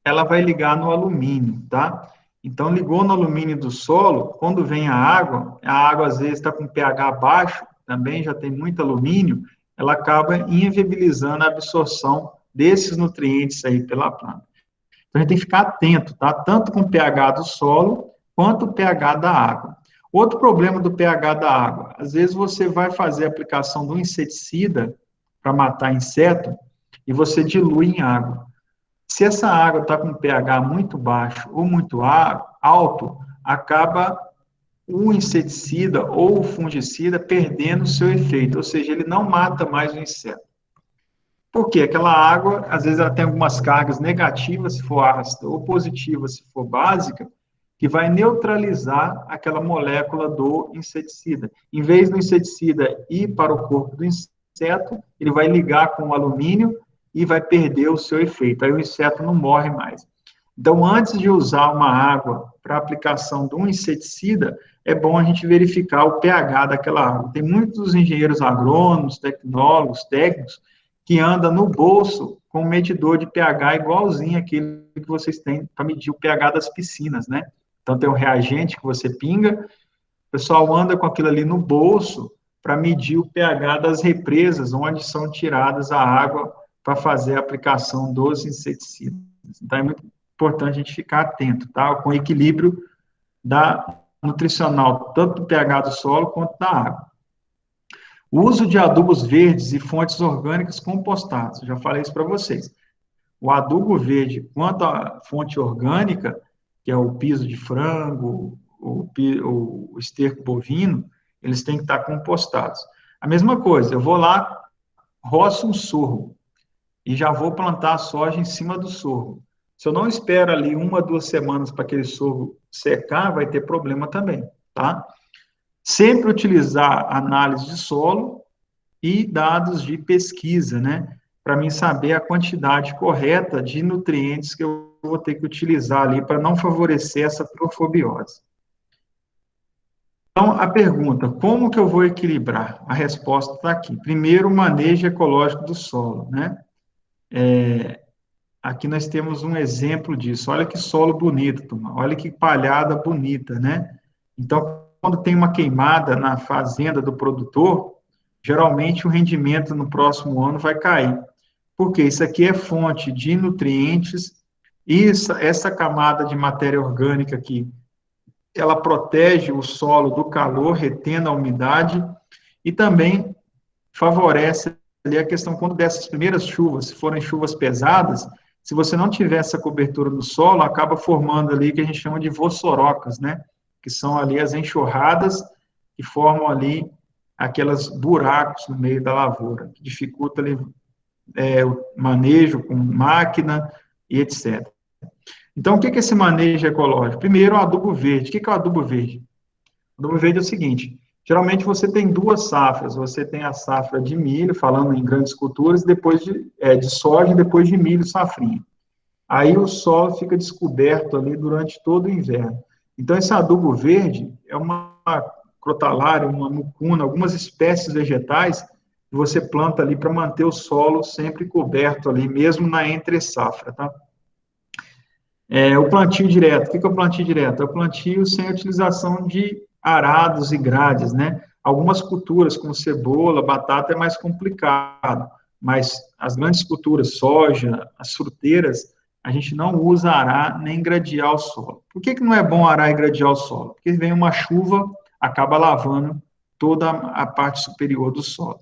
Ela vai ligar no alumínio, tá? Então, ligou no alumínio do solo, quando vem a água às vezes está com pH baixo, também já tem muito alumínio, ela acaba inviabilizando a absorção desses nutrientes aí pela planta. Então, a gente tem que ficar atento, tá? Tanto com o pH do solo, quanto o pH da água. Outro problema do pH da água, às vezes você vai fazer a aplicação de um inseticida para matar inseto, e você dilui em água. Se essa água está com pH muito baixo ou muito alto, acaba o inseticida ou o fungicida perdendo o seu efeito, ou seja, ele não mata mais o inseto. Por quê? Aquela água, às vezes, ela tem algumas cargas negativas, se for ácida, ou positivas, se for básica, que vai neutralizar aquela molécula do inseticida. Em vez do inseticida ir para o corpo do inseto, ele vai ligar com o alumínio e vai perder o seu efeito. Aí o inseto não morre mais. Então, antes de usar uma água para aplicação de um inseticida, é bom a gente verificar o pH daquela água. Tem muitos engenheiros agrônomos, tecnólogos, técnicos, que andam no bolso com um medidor de pH igualzinho aquele que vocês têm para medir o pH das piscinas, né? Então, tem um reagente que você pinga, o pessoal anda com aquilo ali no bolso para medir o pH das represas, onde são tiradas a água para fazer a aplicação dos inseticidas. Então, é muito importante a gente ficar atento, tá? Com o equilíbrio nutricional, tanto do pH do solo quanto da água. O uso de adubos verdes e fontes orgânicas compostadas, já falei isso para vocês. O adubo verde, quanto à fonte orgânica, que é o piso de frango, o esterco bovino, eles têm que estar compostados. A mesma coisa, eu vou lá, roço um sorgo e já vou plantar a soja em cima do sorgo. Se eu não espero ali 1 a 2 semanas para aquele sorgo secar, vai ter problema também, tá? Sempre utilizar análise de solo e dados de pesquisa, né? Para mim saber a quantidade correta de nutrientes que eu vou ter que utilizar ali para não favorecer essa trofobiose. Então, a pergunta, como que eu vou equilibrar? A resposta está aqui. Primeiro, o manejo ecológico do solo, né? Aqui nós temos um exemplo disso. Olha que solo bonito, turma. Olha que palhada bonita, né? Então, quando tem uma queimada na fazenda do produtor, geralmente o rendimento no próximo ano vai cair. Porque isso aqui é fonte de nutrientes, e essa camada de matéria orgânica aqui, ela protege o solo do calor, retendo a umidade, e também favorece ali a questão, quando dessas primeiras chuvas, se forem chuvas pesadas, se você não tiver essa cobertura do solo, acaba formando ali o que a gente chama de vossorocas, né? Que são ali as enxurradas que formam ali aquelas buracos no meio da lavoura, que dificulta ali o manejo com máquina e etc. Então, o que é esse manejo ecológico? Primeiro, o adubo verde. O que é o adubo verde? O adubo verde é o seguinte, geralmente você tem duas safras, você tem a safra de milho, falando em grandes culturas, depois de soja e depois de milho safrinha. Aí o solo fica descoberto ali durante todo o inverno. Então, esse adubo verde é uma crotalária, uma mucuna, algumas espécies vegetais e você planta ali para manter o solo sempre coberto ali, mesmo na entre-safra, tá? O plantio direto. O que é o plantio direto? É o plantio sem a utilização de arados e grades, né? Algumas culturas, como cebola, batata, é mais complicado, mas as grandes culturas, soja, as fruteiras, a gente não usa arar nem gradear o solo. Por que não é bom arar e gradear o solo? Porque vem uma chuva, acaba lavando toda a parte superior do solo.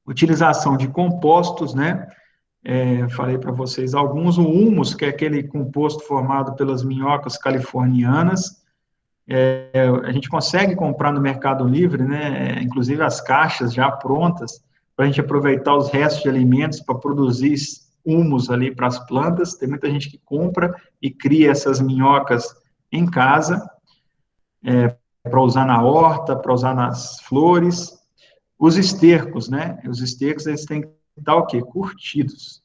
Utilização de compostos, né? Falei para vocês alguns, o humus, que é aquele composto formado pelas minhocas californianas, a gente consegue comprar no Mercado Livre, né, inclusive as caixas já prontas, para a gente aproveitar os restos de alimentos para produzir humus ali para as plantas. Tem muita gente que compra e cria essas minhocas em casa, para usar na horta, para usar nas flores. Os estercos, né, os estercos, eles têm que estar o quê? Curtidos.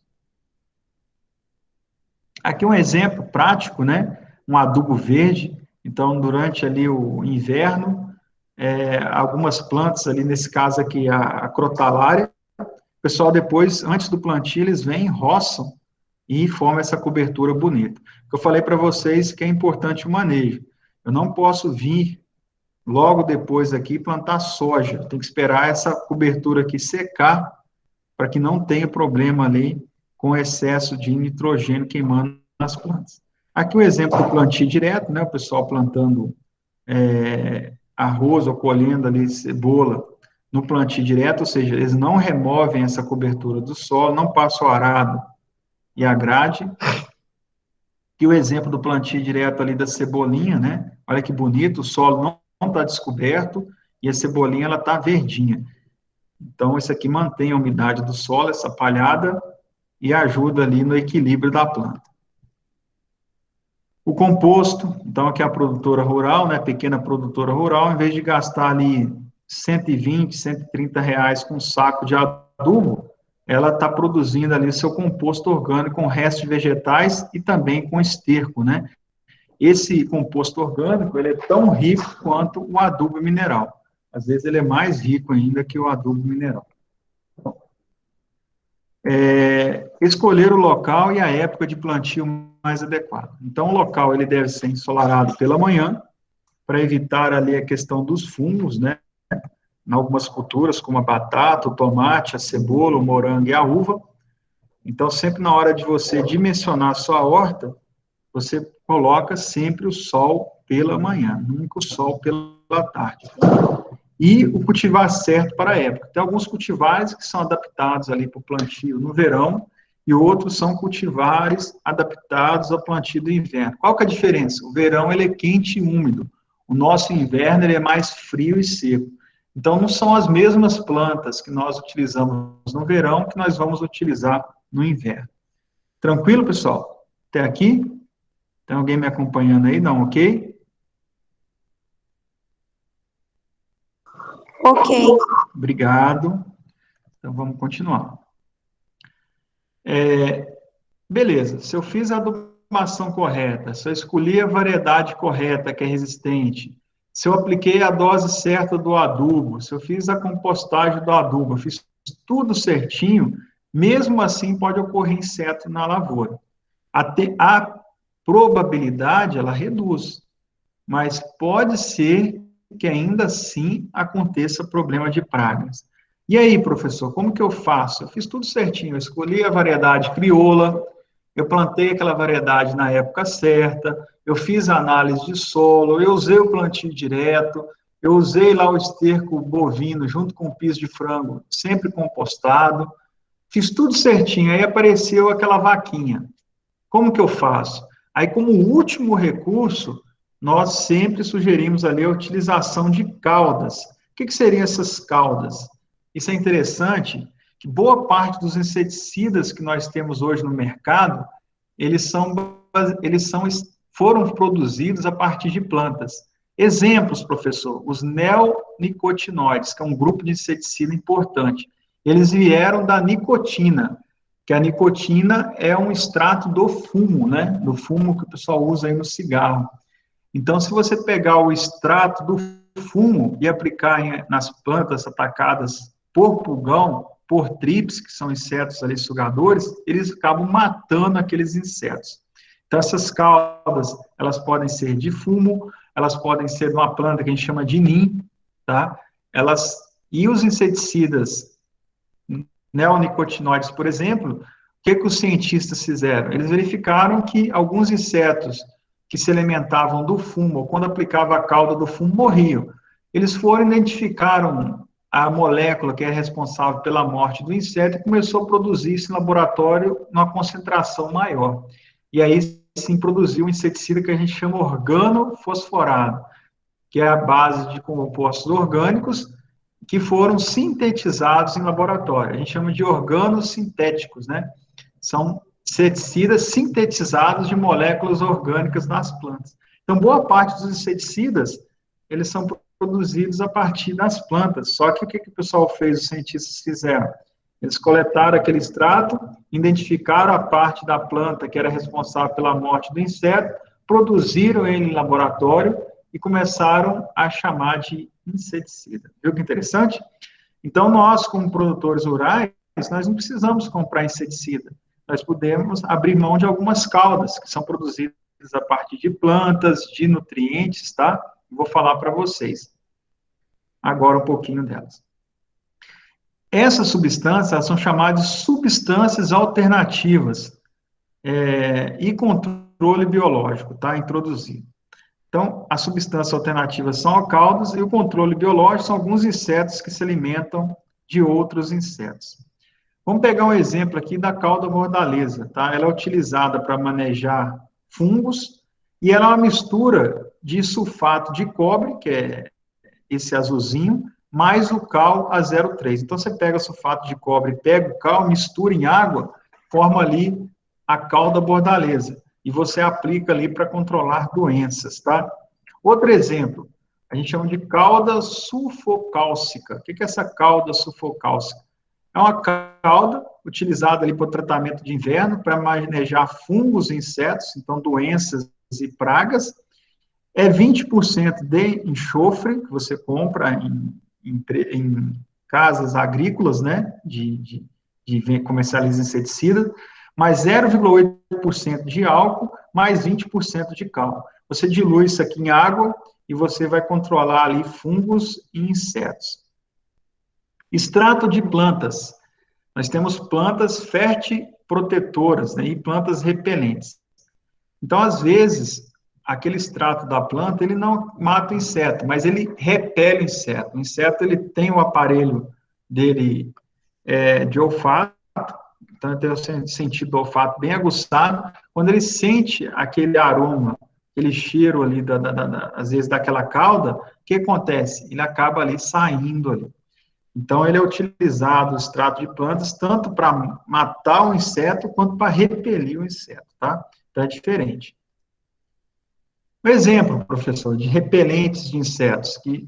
Aqui um exemplo prático, né? Um adubo verde. Então, durante ali o inverno, algumas plantas ali, nesse caso aqui, a crotalária, o pessoal depois, antes do plantio, eles vêm, roçam e formam essa cobertura bonita. Eu falei para vocês que é importante o manejo. Eu não posso vir logo depois aqui plantar soja. Tem que esperar essa cobertura aqui secar para que não tenha problema ali com excesso de nitrogênio queimando nas plantas. Aqui o exemplo do plantio direto, né? O pessoal plantando arroz ou colhendo ali cebola no plantio direto, ou seja, eles não removem essa cobertura do solo, não passam o arado e a grade. E o exemplo do plantio direto ali da cebolinha, né? Olha que bonito, o solo não está descoberto e a cebolinha ela está verdinha. Então, isso aqui mantém a umidade do solo, essa palhada, e ajuda ali no equilíbrio da planta. O composto, então, aqui é a produtora rural, né, pequena produtora rural, em vez de gastar ali 120, 130 reais com um saco de adubo, ela está produzindo ali o seu composto orgânico com restos de vegetais e também com esterco, né? Esse composto orgânico, ele é tão rico quanto o adubo mineral. Às vezes ele é mais rico ainda que o adubo mineral. Escolher o local e a época de plantio mais adequado. Então, o local ele deve ser ensolarado pela manhã, para evitar ali a questão dos fungos, né? Em algumas culturas, como a batata, o tomate, a cebola, o morango e a uva. Então, sempre na hora de você dimensionar a sua horta, você coloca sempre o sol pela manhã, nunca o sol pela tarde. E o cultivar certo para a época. Tem alguns cultivares que são adaptados ali para o plantio no verão, e outros são cultivares adaptados ao plantio do inverno. Qual que é a diferença? O verão ele é quente e úmido. O nosso inverno ele é mais frio e seco. Então, não são as mesmas plantas que nós utilizamos no verão que nós vamos utilizar no inverno. Tranquilo, pessoal? Até aqui? Tem alguém me acompanhando aí? Não, ok? Ok. Obrigado. Então, vamos continuar. Beleza, se eu fiz a adubação correta, se eu escolhi a variedade correta, que é resistente, se eu apliquei a dose certa do adubo, se eu fiz a compostagem do adubo, eu fiz tudo certinho, mesmo assim pode ocorrer inseto na lavoura. A probabilidade, ela reduz, mas pode ser que ainda assim aconteça problema de pragas. E aí, professor, como que eu faço? Eu fiz tudo certinho, eu escolhi a variedade crioula, eu plantei aquela variedade na época certa, eu fiz a análise de solo, eu usei o plantio direto, eu usei lá o esterco bovino junto com o piso de frango, sempre compostado, fiz tudo certinho, aí apareceu aquela vaquinha. Como que eu faço? Aí, como último recurso, nós sempre sugerimos ali a utilização de caudas. O que seriam essas caudas? Isso é interessante, que boa parte dos inseticidas que nós temos hoje no mercado, foram produzidos a partir de plantas. Exemplos, professor, os neonicotinoides, que é um grupo de inseticida importante. Eles vieram da nicotina, que a nicotina é um extrato do fumo, né? Do fumo que o pessoal usa aí no cigarro. Então, se você pegar o extrato do fumo e aplicar nas plantas atacadas por pulgão, por trips, que são insetos ali sugadores, eles acabam matando aqueles insetos. Então, essas caudas, elas podem ser de fumo, elas podem ser de uma planta que a gente chama de nim, tá? E os inseticidas neonicotinoides, por exemplo, o que os cientistas fizeram? Eles verificaram que alguns insetos que se alimentavam do fumo, ou quando aplicava a cauda do fumo, morriam. Eles foram, identificaram a molécula que é responsável pela morte do inseto e começou a produzir isso em laboratório numa concentração maior. E aí, sim, produziu um inseticida que a gente chama organofosforado, que é a base de compostos orgânicos que foram sintetizados em laboratório. A gente chama de organosintéticos, né? São inseticidas sintetizados de moléculas orgânicas nas plantas. Então, boa parte dos inseticidas, eles são produzidos a partir das plantas. Só que o que o pessoal fez, os cientistas fizeram? Eles coletaram aquele extrato, identificaram a parte da planta que era responsável pela morte do inseto, produziram ele em laboratório e começaram a chamar de inseticida. Viu que interessante? Então, nós, como produtores rurais, nós não precisamos comprar inseticida. Nós podemos abrir mão de algumas caudas que são produzidas a partir de plantas, de nutrientes, tá? Vou falar para vocês agora um pouquinho delas. Essas substâncias, elas são chamadas de substâncias alternativas e controle biológico, tá? Introduzido. Então, as substâncias alternativas são alcaldos e o controle biológico são alguns insetos que se alimentam de outros insetos. Vamos pegar um exemplo aqui da cauda bordaleza, tá? Ela é utilizada para manejar fungos e ela é uma mistura de sulfato de cobre, que é esse azulzinho, mais o cal A03. Então, você pega sulfato de cobre, pega o cal, mistura em água, forma ali a cauda bordaleza. E você aplica ali para controlar doenças, tá? Outro exemplo, a gente chama de cauda sulfocálcica. O que é essa cauda sulfocálcica? É uma cauda utilizada ali para o tratamento de inverno, para manejar fungos e insetos, então doenças e pragas. É 20% de enxofre, que você compra em casas agrícolas, né, de comercializa inseticida, mais 0,8% de álcool, mais 20% de cal. Você dilui isso aqui em água e você vai controlar ali fungos e insetos. Extrato de plantas. Nós temos plantas fertiprotetoras, né, e plantas repelentes. Então, às vezes, aquele extrato da planta, ele não mata o inseto, mas ele repele o inseto. O inseto, ele tem o aparelho dele de olfato, então ele tem o sentido do olfato bem aguçado. Quando ele sente aquele aroma, aquele cheiro ali, às vezes, daquela cauda, o que acontece? Ele acaba ali saindo ali. Então, ele é utilizado, o extrato de plantas, tanto para matar o inseto, quanto para repelir o inseto, tá? Então, é diferente. Um exemplo, professor, de repelentes de insetos, que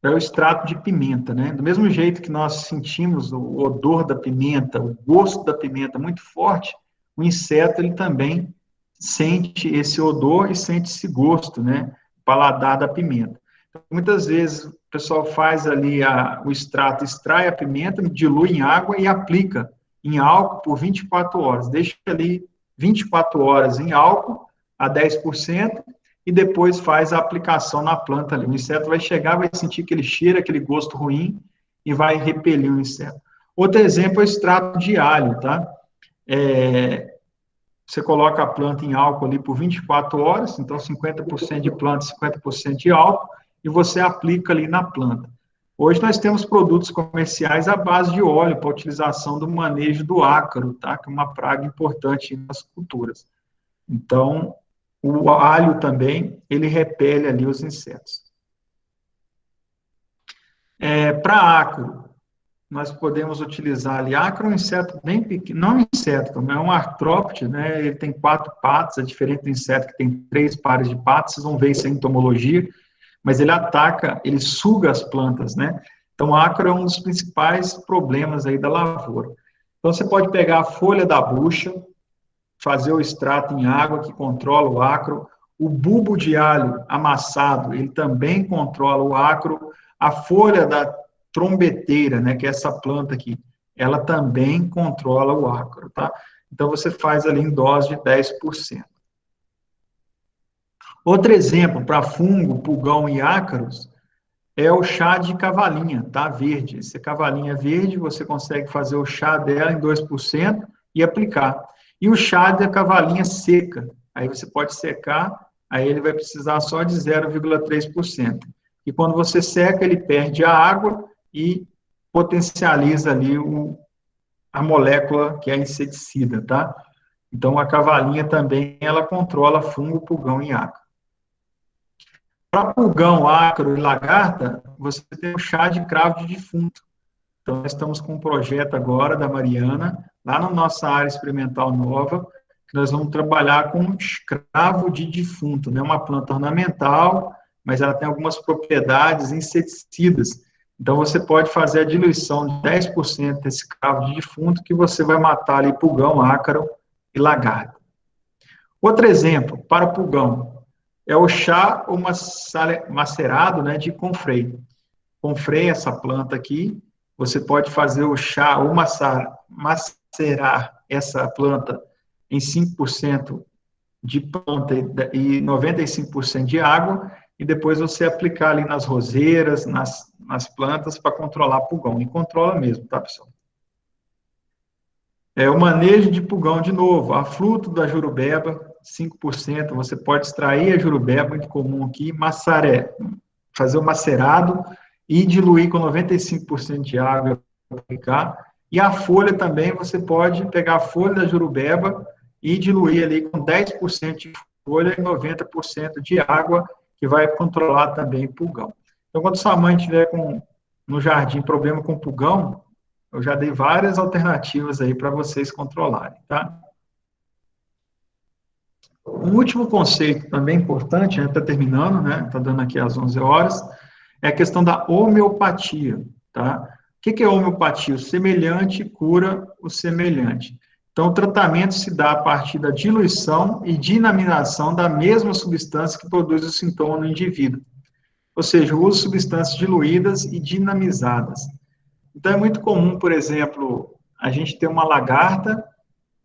é o extrato de pimenta, né? Do mesmo jeito que nós sentimos o odor da pimenta, o gosto da pimenta muito forte, o inseto, ele também sente esse odor e sente esse gosto, né? O paladar da pimenta. Então, muitas vezes, o pessoal faz ali o extrato, extrai a pimenta, dilui em água e aplica em álcool por 24 horas. Deixa ali 24 horas em álcool a 10%, e depois faz a aplicação na planta ali. O inseto vai chegar, vai sentir aquele cheiro, aquele gosto ruim, e vai repelir o inseto. Outro exemplo é o extrato de alho, tá? Você coloca a planta em álcool ali por 24 horas, então 50% de planta, 50% de álcool, e você aplica ali na planta. Hoje nós temos produtos comerciais à base de óleo para utilização do manejo do ácaro, tá? Que é uma praga importante nas culturas. Então, o alho também, ele repele ali os insetos. Para ácaro, nós podemos utilizar ali, ácaro é um inseto bem pequeno, não é um inseto, é um artrópode, né? Ele tem 4 patas, é diferente do inseto que tem 3 pares de patas, vocês vão ver isso em entomologia, mas ele ataca, ele suga as plantas, né? Então, o ácaro é um dos principais problemas aí da lavoura. Então, você pode pegar a folha da bucha, fazer o extrato em água, que controla o ácaro. O bulbo de alho amassado, ele também controla o ácaro. A folha da trombeteira, né, que é essa planta aqui, ela também controla o ácaro, tá? Então, você faz ali em dose de 10%. Outro exemplo para fungo, pulgão e ácaros é o chá de cavalinha, tá? Verde. Esse cavalinha verde, você consegue fazer o chá dela em 2% e aplicar. E o chá da cavalinha seca, aí você pode secar, aí ele vai precisar só de 0,3%. E quando você seca, ele perde a água e potencializa ali a molécula que é inseticida, tá? Então, a cavalinha também, ela controla fungo, pulgão e ácaro. Para pulgão, ácaro e lagarta, você tem o chá de cravo de defunto. Então, nós estamos com um projeto agora da Mariana, lá na nossa área experimental nova, que nós vamos trabalhar com cravo de defunto, né? Uma planta ornamental, mas ela tem algumas propriedades inseticidas. Então, você pode fazer a diluição de 10% desse cravo de defunto, que você vai matar ali pulgão, ácaro e lagarta. Outro exemplo, para pulgão, é o chá ou macerado, né, de confrei. Confrei, essa planta aqui, você pode fazer o chá ou macerar essa planta em 5% de planta e 95% de água, e depois você aplicar ali nas roseiras, nas plantas, para controlar pulgão. E controla mesmo, tá, pessoal? O manejo de pulgão, de novo, a fruto da jurubeba, 5%, você pode extrair a jurubeba, muito comum aqui, fazer o macerado e diluir com 95% de água, aplicar. E a folha também, você pode pegar a folha da jurubeba e diluir ali com 10% de folha e 90% de água, que vai controlar também o pulgão. Então, quando sua mãe tiver no jardim problema com pulgão, eu já dei várias alternativas aí para vocês controlarem, tá? Um último conceito também importante, está terminando, né? Está dando aqui às 11 horas, é a questão da homeopatia, tá? O que é homeopatia? O semelhante cura o semelhante. Então, o tratamento se dá a partir da diluição e dinaminação da mesma substância que produz o sintoma no indivíduo. Ou seja, o uso de substâncias diluídas e dinamizadas. Então, é muito comum, por exemplo, a gente ter uma lagarta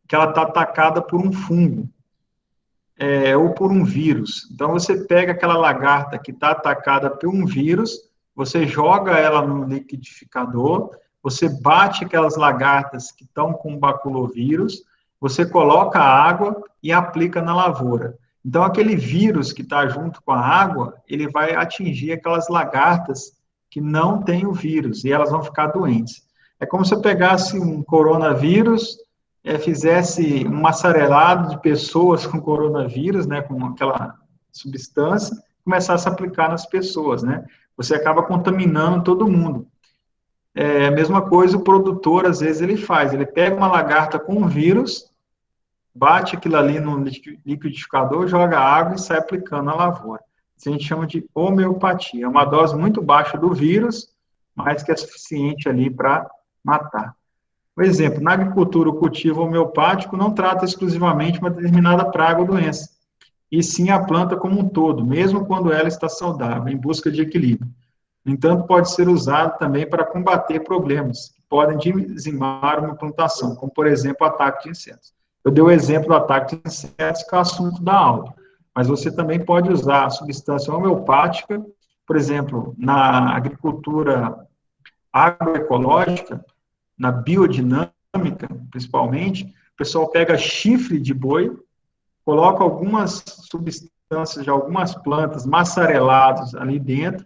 que ela está atacada por um fungo, ou por um vírus. Então, você pega aquela lagarta que está atacada por um vírus, você joga ela no liquidificador, você bate aquelas lagartas que estão com baculovírus, você coloca água e aplica na lavoura. Então, aquele vírus que está junto com a água, ele vai atingir aquelas lagartas que não têm o vírus, e elas vão ficar doentes. É como se eu pegasse um coronavírus, fizesse um maçarelado de pessoas com coronavírus, né, com aquela substância, começasse a aplicar nas pessoas, né? Você acaba contaminando todo mundo. A mesma coisa o produtor, às vezes, ele faz. Ele pega uma lagarta com um vírus, bate aquilo ali no liquidificador, joga água e sai aplicando na lavoura. Isso a gente chama de homeopatia. É uma dose muito baixa do vírus, mas que é suficiente ali para matar. Por exemplo, na agricultura, o cultivo homeopático não trata exclusivamente uma determinada praga ou doença, e sim a planta como um todo, mesmo quando ela está saudável, em busca de equilíbrio. No entanto, pode ser usado também para combater problemas que podem dizimar uma plantação, como, por exemplo, o ataque de insetos. Eu dei o exemplo do ataque de insetos, que é o assunto da aula, mas você também pode usar a substância homeopática, por exemplo, na agricultura agroecológica, na biodinâmica, principalmente, o pessoal pega chifre de boi, coloca algumas substâncias de algumas plantas maçareladas ali dentro,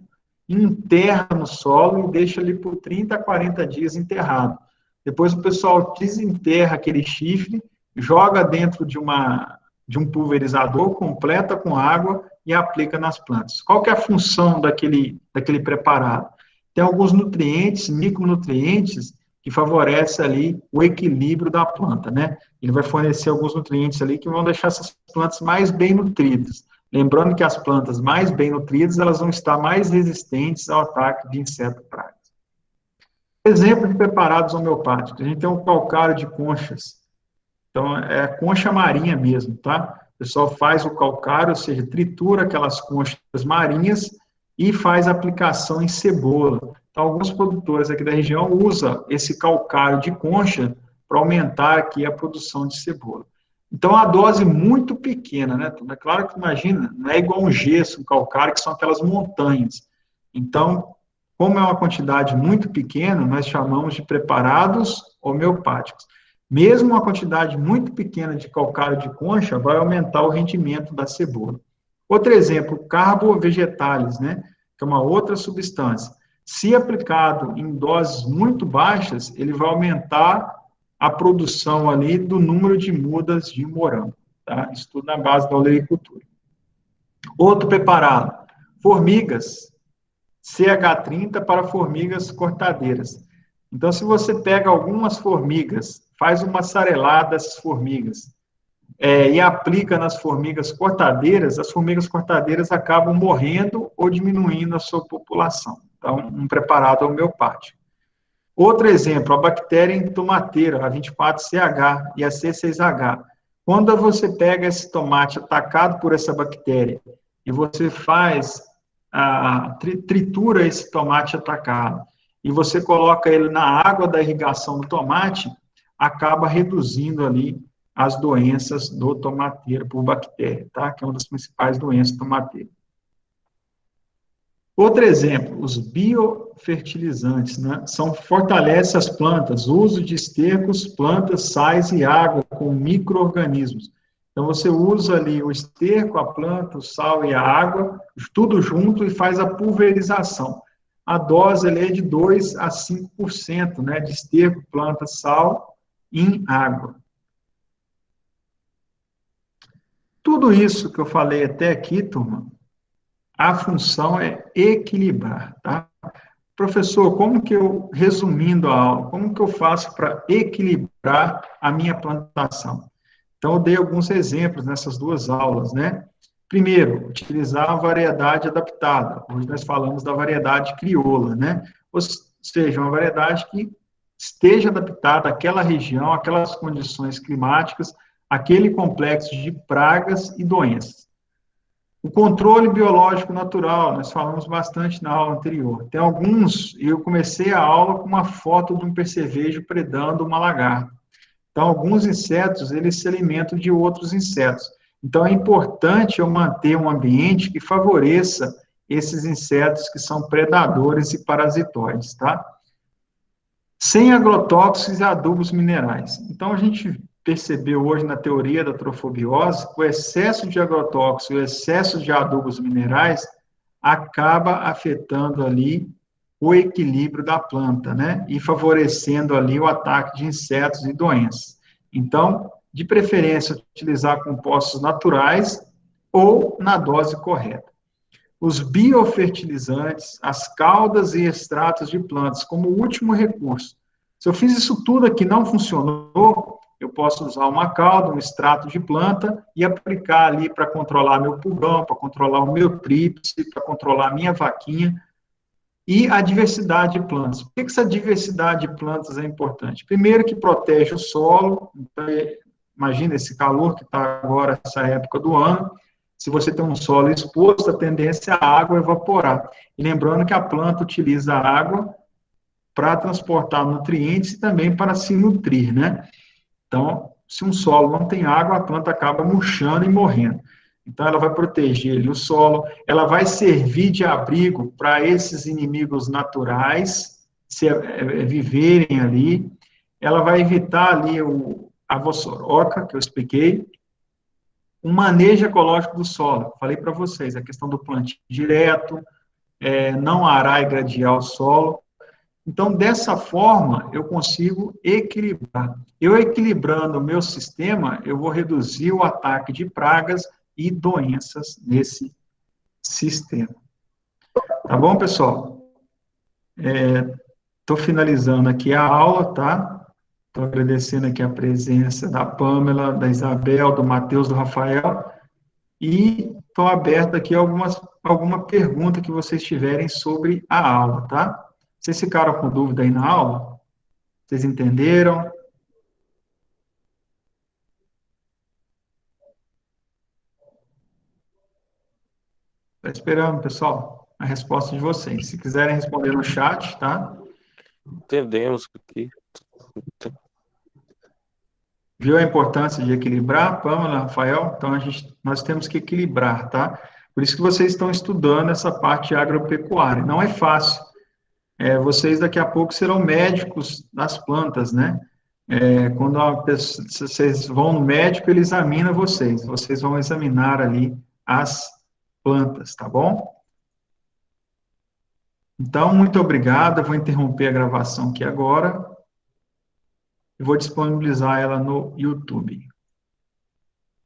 enterra no solo e deixa ali por 30 a 40 dias enterrado. Depois o pessoal desenterra aquele chifre, joga dentro de um pulverizador, completa com água e aplica nas plantas. Qual que é a função daquele preparado? Tem alguns nutrientes, micronutrientes, que favorece ali o equilíbrio da planta, né? Ele vai fornecer alguns nutrientes ali que vão deixar essas plantas mais bem nutridas. Lembrando que as plantas mais bem nutridas, elas vão estar mais resistentes ao ataque de inseto pragas. Exemplo de preparados homeopáticos. A gente tem um calcário de conchas. Então, é a concha marinha mesmo, tá? O pessoal faz o calcário, ou seja, tritura aquelas conchas marinhas e faz aplicação em cebola. Então, alguns produtores aqui da região usam esse calcário de concha para aumentar aqui a produção de cebola. Então, a dose muito pequena, né? É claro que, imagina, não é igual um gesso, um calcário, que são aquelas montanhas. Então, como é uma quantidade muito pequena, nós chamamos de preparados homeopáticos. Mesmo uma quantidade muito pequena de calcário de concha vai aumentar o rendimento da cebola. Outro exemplo, carbovegetales, né? Que é uma outra substância. Se aplicado em doses muito baixas, ele vai aumentar a produção ali do número de mudas de morango. Tá? Isso tudo na base da olericultura. Outro preparado, formigas, CH30 para formigas cortadeiras. Então, se você pega algumas formigas, faz uma sarelada dessas formigas, e aplica nas formigas cortadeiras, as formigas cortadeiras acabam morrendo ou diminuindo a sua população. Então, um preparado homeopático. Outro exemplo, a bactéria entomateira, a 24CH e a C6H. Quando você pega esse tomate atacado por essa bactéria e você faz, tritura esse tomate atacado e você coloca ele na água da irrigação do tomate, acaba reduzindo ali as doenças do tomateiro por bactéria, tá? Que é uma das principais doenças do tomateiro. Outro exemplo, os biofertilizantes, né? Fortalece as plantas, uso de estercos, plantas, sais e água com micro-organismos. Então, você usa ali o esterco, a planta, o sal e a água, tudo junto e faz a pulverização. A dose é de 2 a 5%, né, de esterco, planta, sal em água. Tudo isso que eu falei até aqui, turma, a função é equilibrar, tá? Professor, como que eu, resumindo a aula, como que eu faço para equilibrar a minha plantação? Então, eu dei alguns exemplos nessas duas aulas, né? Primeiro, utilizar a variedade adaptada. Hoje nós falamos da variedade crioula, né? Ou seja, uma variedade que esteja adaptada àquela região, àquelas condições climáticas, aquele complexo de pragas e doenças. O controle biológico natural, nós falamos bastante na aula anterior. Tem alguns, eu comecei a aula com uma foto de um percevejo predando uma lagarta. Então, alguns insetos, eles se alimentam de outros insetos. Então, é importante eu manter um ambiente que favoreça esses insetos que são predadores e parasitoides, tá? Sem agrotóxicos e adubos minerais. Então, a gente percebeu hoje na teoria da trofobiose que o excesso de agrotóxicos, o excesso de adubos minerais acaba afetando ali o equilíbrio da planta, né? E favorecendo ali o ataque de insetos e doenças. Então, de preferência, utilizar compostos naturais ou na dose correta. Os biofertilizantes, as caudas e extratos de plantas como último recurso. Se eu fiz isso tudo aqui e não funcionou, eu posso usar uma cauda, um extrato de planta e aplicar ali para controlar meu pulgão, para controlar o meu tríplice, para controlar a minha vaquinha. E a diversidade de plantas. Por que essa diversidade de plantas é importante? Primeiro, que protege o solo. Então, imagina esse calor que está agora, essa época do ano. Se você tem um solo exposto, a tendência é a água evaporar. E lembrando que a planta utiliza a água para transportar nutrientes e também para se nutrir, né? Então, se um solo não tem água, a planta acaba murchando e morrendo. Então, ela vai proteger ali o solo, ela vai servir de abrigo para esses inimigos naturais viverem ali, ela vai evitar ali a vossoroca, que eu expliquei, um manejo ecológico do solo. Falei para vocês, a questão do plantio direto, não arar e gradear o solo. Então, dessa forma, eu consigo equilibrar. Eu equilibrando o meu sistema, eu vou reduzir o ataque de pragas e doenças nesse sistema. Tá bom, pessoal? Estou finalizando aqui a aula, tá? Estou agradecendo aqui a presença da Pâmela, da Isabel, do Matheus, do Rafael, e estou aberto aqui a alguma pergunta que vocês tiverem sobre a aula, tá? Vocês ficaram com dúvida aí na aula? Vocês entenderam? Está esperando, pessoal. a resposta de vocês. Se quiserem responder no chat, tá? Entendemos aqui. Viu a importância de equilibrar, Pamela, Rafael? Então, nós temos que equilibrar, tá? Por isso que vocês estão estudando essa parte agropecuária. Não é fácil. Vocês daqui a pouco serão médicos das plantas, né? Quando vocês vão no médico, ele examina vocês. Vocês vão examinar ali as plantas, tá bom? Então, muito obrigado. Eu vou interromper a gravação aqui agora e vou disponibilizar ela no YouTube.